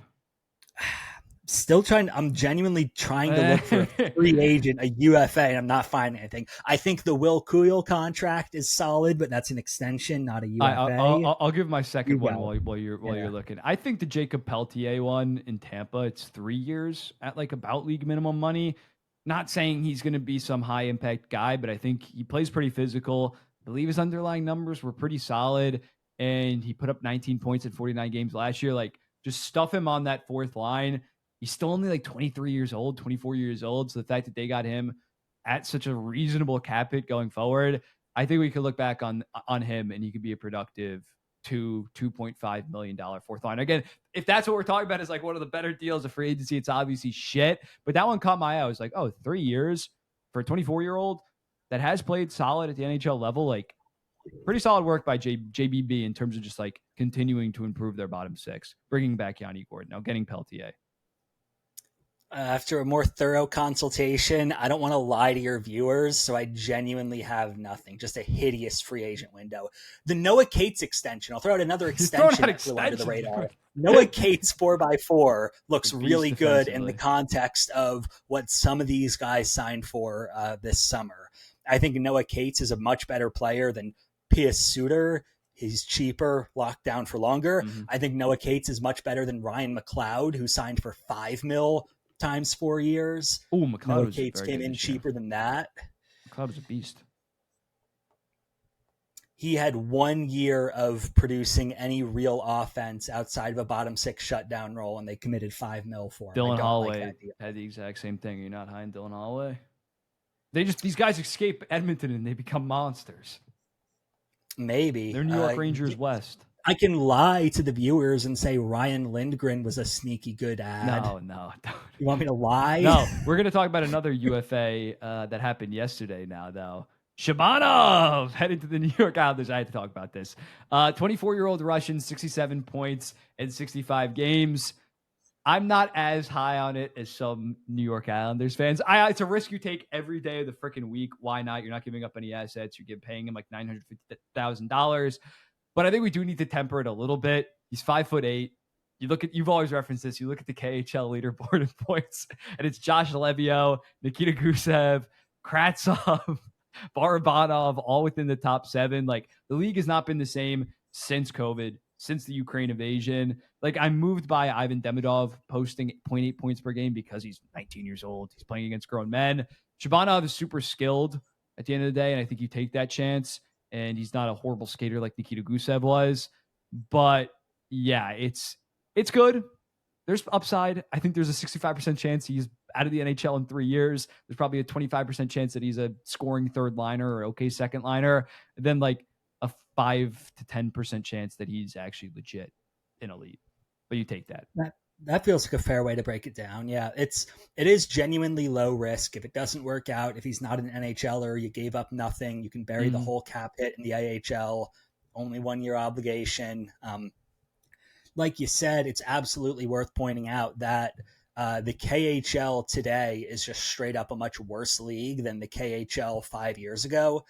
I'm genuinely trying to look for a free agent, a UFA, and I'm not finding anything. I think the Will Kuyl contract is solid, but that's an extension, not a UFA. I'll give my second one go. while you're looking. I think the Jacob Peltier one in Tampa, it's 3 years at like about league minimum money. Not saying he's going to be some high impact guy, but I think he plays pretty physical. I believe his underlying numbers were pretty solid, and he put up 19 points in 49 games last year. Like, just stuff him on that fourth line. He's still only like 23 years old, 24 years old. So the fact that they got him at such a reasonable cap hit going forward, I think we could look back on him and he could be a productive $2.5 million fourth line. Again, if that's what we're talking about is like one of the better deals of free agency, it's obviously shit. But that one caught my eye. I was like, oh, 3 years for a 24-year-old that has played solid at the NHL level. Like, pretty solid work by JBB in terms of just like continuing to improve their bottom six, bringing back Yanni Gordon, now getting Peltier. After a more thorough consultation, I don't want to lie to your viewers, so I genuinely have nothing. Just a hideous free agent window. The Noah Cates extension. I'll throw out another extension that flew under the radar. Noah Cates 4x4 looks really good in the context of what some of these guys signed for this summer. I think Noah Cates is a much better player than Pius Suter. He's cheaper, locked down for longer. Mm-hmm. I think Noah Cates is much better than Ryan McLeod, who signed for $5 million times 4 years. Oh, McLeod Noah Cates came in cheaper than that. McLeod was a beast. He had 1 year of producing any real offense outside of a bottom six shutdown role, and they committed $5 million for him. Dylan Holloway had the exact same thing. You're not high on Dylan Holloway. These guys escape Edmonton and they become monsters. Maybe they're New York Rangers West. I can lie to the viewers and say Ryan Lindgren was a sneaky good ad. No. You want me to lie? No, we're going to talk about another UFA that happened yesterday now, though. Shabonov headed to the New York Islanders. I had to talk about this. 24-year-old Russian, 67 points in 65 games. I'm not as high on it as some New York Islanders fans. It's a risk you take every day of the freaking week. Why not? You're not giving up any assets. You're paying him like $950,000. But I think we do need to temper it a little bit. He's 5'8". You've always referenced this. You look at the KHL leaderboard in points, and it's Josh Levio, Nikita Gusev, Kravtsov, Barabanov, all within the top 7. Like, the league has not been the same since COVID, since the Ukraine invasion. Like, I'm moved by Ivan Demidov posting 0.8 points per game because he's 19 years old. He's playing against grown men. Shabonov is super skilled at the end of the day, and I think you take that chance. And he's not a horrible skater like Nikita Gusev was. But yeah, it's good. There's upside. I think there's a 65% chance he's out of the NHL in 3 years. There's probably a 25% chance that he's a scoring third liner or okay second liner. And then like a 5 to 10% chance that he's actually legit in elite. But you take that. That feels like a fair way to break it down. Yeah, it is genuinely low risk. If it doesn't work out, if he's not an NHLer, you gave up nothing. You can bury the whole cap hit in the AHL. Only 1 year obligation. Like you said, it's absolutely worth pointing out that the KHL today is just straight up a much worse league than the KHL 5 years ago.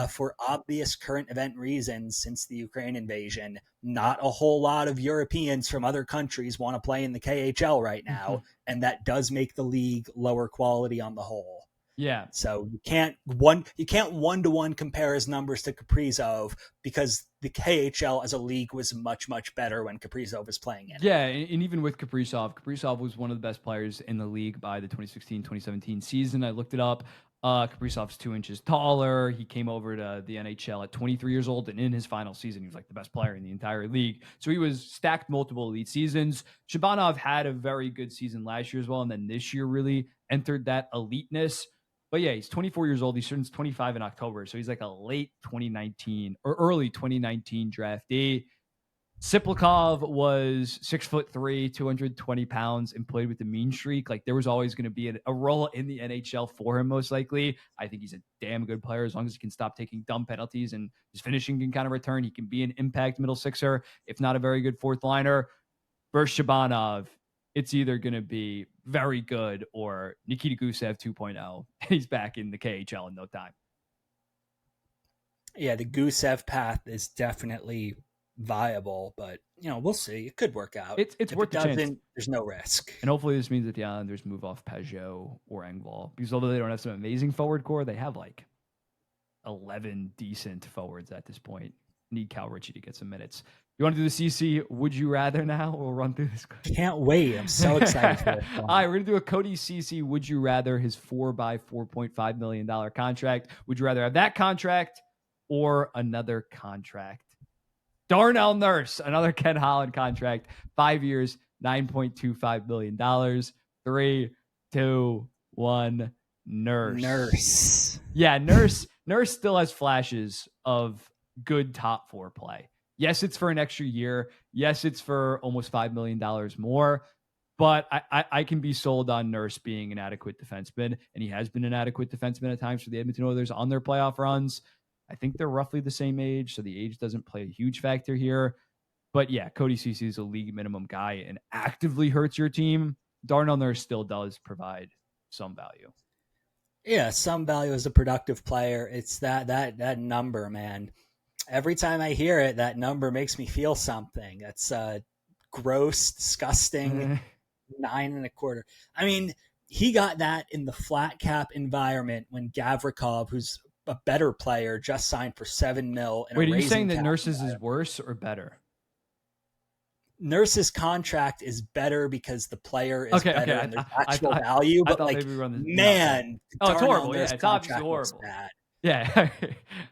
For obvious current event reasons, since the Ukraine invasion, not a whole lot of Europeans from other countries want to play in the KHL right now, and that does make the league lower quality on the whole. Yeah. So you can't one-to-one compare his numbers to Kaprizov because the KHL as a league was much, much better when Kaprizov was playing in it. Yeah, and even with Kaprizov was one of the best players in the league by the 2016-2017 season. I looked it up. Kaprizov's 2 inches taller. He came over to the NHL at 23 years old, and in his final season, he was like the best player in the entire league. So he was stacked multiple elite seasons. Shabonov had a very good season last year as well, and then this year really entered that eliteness. But yeah, he's 24 years old. He turns 25 in October. So he's like a late 2019 or early 2019 draftee. Siplikov was 6'3", 220 pounds, and played with the mean streak. Like, there was always going to be a role in the NHL for him, most likely. I think he's a damn good player as long as he can stop taking dumb penalties and his finishing can kind of return. He can be an impact middle sixer, if not a very good fourth liner. Versus Shabonov, it's either going to be very good or Nikita Gusev 2.0. He's back in the KHL in no time. Yeah, the Gusev path is definitely viable, but we'll see. It could work out. It's If worth it the chance. doesn't, there's no risk. And hopefully this means that the Islanders move off Peugeot or Engvall, because although they don't have some amazing forward core, they have like 11 decent forwards at this point. Need Cal Ritchie to get some minutes. You want to do the CC Would You Rather now? We'll run through this. Can't wait. I'm so excited for this one. All right, we're going to do a Cody CC Would You Rather, his 4x $4.5 million contract. Would you rather have that contract or another contract? Darnell Nurse, another Ken Holland contract, 5 years, $9.25 million. 3, 2, 1, Nurse. Yeah, Nurse still has flashes of good top four play. Yes, it's for an extra year. Yes, it's for almost $5 million more. But I can be sold on Nurse being an adequate defenseman, and he has been an adequate defenseman at times for the Edmonton Oilers on their playoff runs. I think they're roughly the same age, so the age doesn't play a huge factor here. But yeah, Cody Ceci is a league minimum guy and actively hurts your team. Darnell Nurse still does provide some value. Yeah, some value as a productive player. It's that number, man. Every time I hear it, that number makes me feel something. That's gross, disgusting. 9.25. I mean, he got that in the flat cap environment when Gavrikov, who's a better player, just signed for $7 million. Wait, are you saying that Nurse's is worse or better? Nurse's contract is better because the player is better and there's actual value. But like, man, it's horrible. Yeah, it's obviously horrible. Yeah.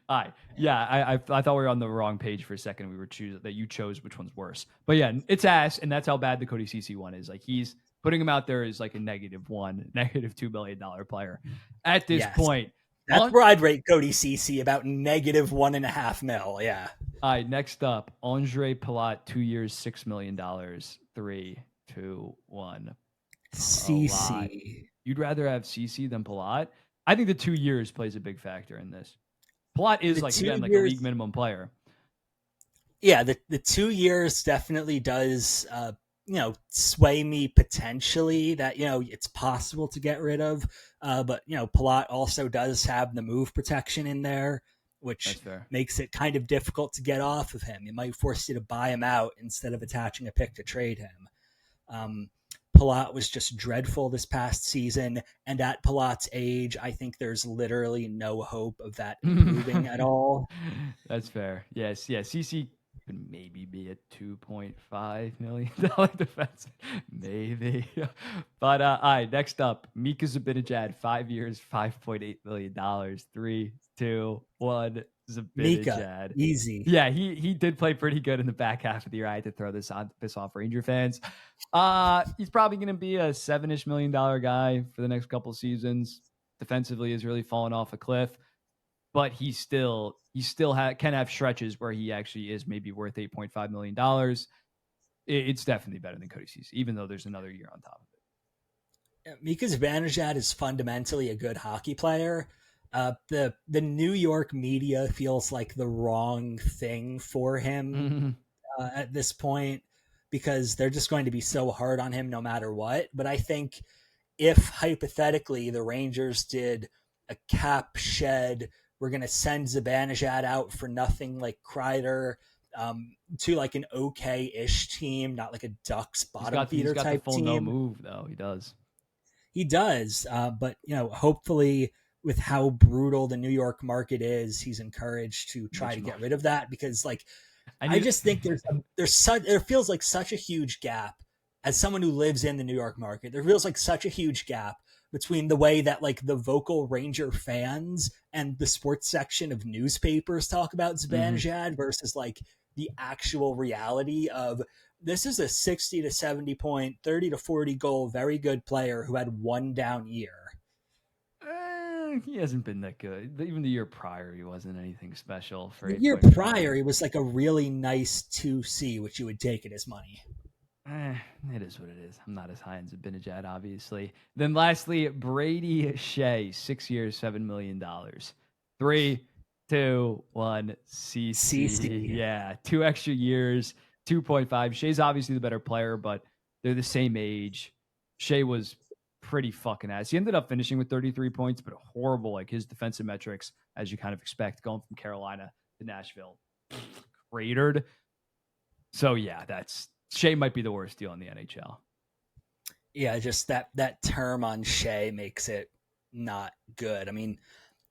All right. Yeah, I thought we were on the wrong page for a second. We were that you chose which one's worse. But yeah, it's ass, and that's how bad the Cody Ceci one is. Like, he's putting him out there as like a -1, -$2 million player at this point. That's where I'd rate Cody Ceci, about -1.5 mil. Yeah. All right, next up, Andre Palat, 2 years, $6 million. 3, 2, 1. Ceci. You'd rather have Ceci than Palat? I think the 2 years plays a big factor in this. Palat is like a league minimum player. Yeah, the 2 years definitely does sway me potentially that, it's possible to get rid of. But, Palat also does have the move protection in there, which makes it kind of difficult to get off of him. It might force you to buy him out instead of attaching a pick to trade him. Palat was just dreadful this past season. And at Palat's age, I think there's literally no hope of that improving at all. That's fair. Yes. Yeah. CC could maybe be a $2.5 million defense. Maybe. But all right, next up, Mika Zibanejad, 5 years, $5.8 million. 3, 2, 1. Zibanejad. Mika, easy. Yeah, he did play pretty good in the back half of the year. I had to throw this on to piss off Ranger fans. He's probably going to be a $7-ish million guy for the next couple seasons. Defensively has really fallen off a cliff. But he still can have stretches where he actually is maybe worth $8.5 million. It's definitely better than Cody Ceci, even though there's another year on top of it. Mika Zibanejad is fundamentally a good hockey player. The New York media feels like the wrong thing for him at this point, because they're just going to be so hard on him no matter what. But I think if hypothetically the Rangers did a cap shed, we're going to send Zibanejad out for nothing like Kreider to like an okay-ish team, not like a Ducks bottom feeder type team. He's got the full no move, though. He does. But, hopefully with how brutal the New York market is, he's encouraged to try to get rid of that, because like, I just think there feels like such a huge gap. As someone who lives in the New York market, there feels like such a huge gap between the way that like the vocal Ranger fans and the sports section of newspapers talk about Zibanejad versus like the actual reality of, this is a 60 to 70 point, 30 to 40 goal, very good player who had one down year. He hasn't been that good. Even the year prior, he wasn't anything special. For the year prior, he was like a really nice 2C, which you would take it as money. It is what it is. I'm not as high on Zibanejad, obviously. Then lastly, Brady Shea, 6 years, $7 million. 3, 2, 1, CC. Yeah, 2 extra years, 2.5. Shea's obviously the better player, but they're the same age. Shea was pretty fucking ass. He ended up finishing with 33 points, but horrible, like his defensive metrics, as you kind of expect, going from Carolina to Nashville. Cratered. So yeah, Shea might be the worst deal in the NHL. Yeah, just that term on Shea makes it not good. I mean,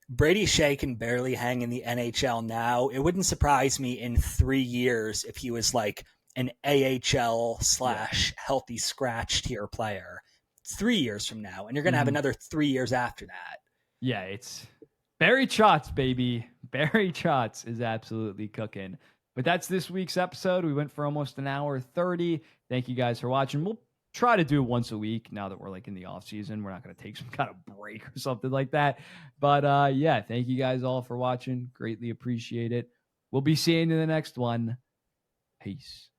Brady Shea can barely hang in the NHL now. It wouldn't surprise me in 3 years if he was like an AHL / healthy scratch tier player 3 years from now. And you're going to have another 3 years after that. Yeah, it's Barry Trotz, baby. Barry Trotz is absolutely cooking. But that's this week's episode. We went for almost an hour 30. Thank you guys for watching. We'll try to do it once a week now that we're like in the off season. We're not going to take some kind of break or something like that. But yeah, thank you guys all for watching. Greatly appreciate it. We'll be seeing you in the next one. Peace.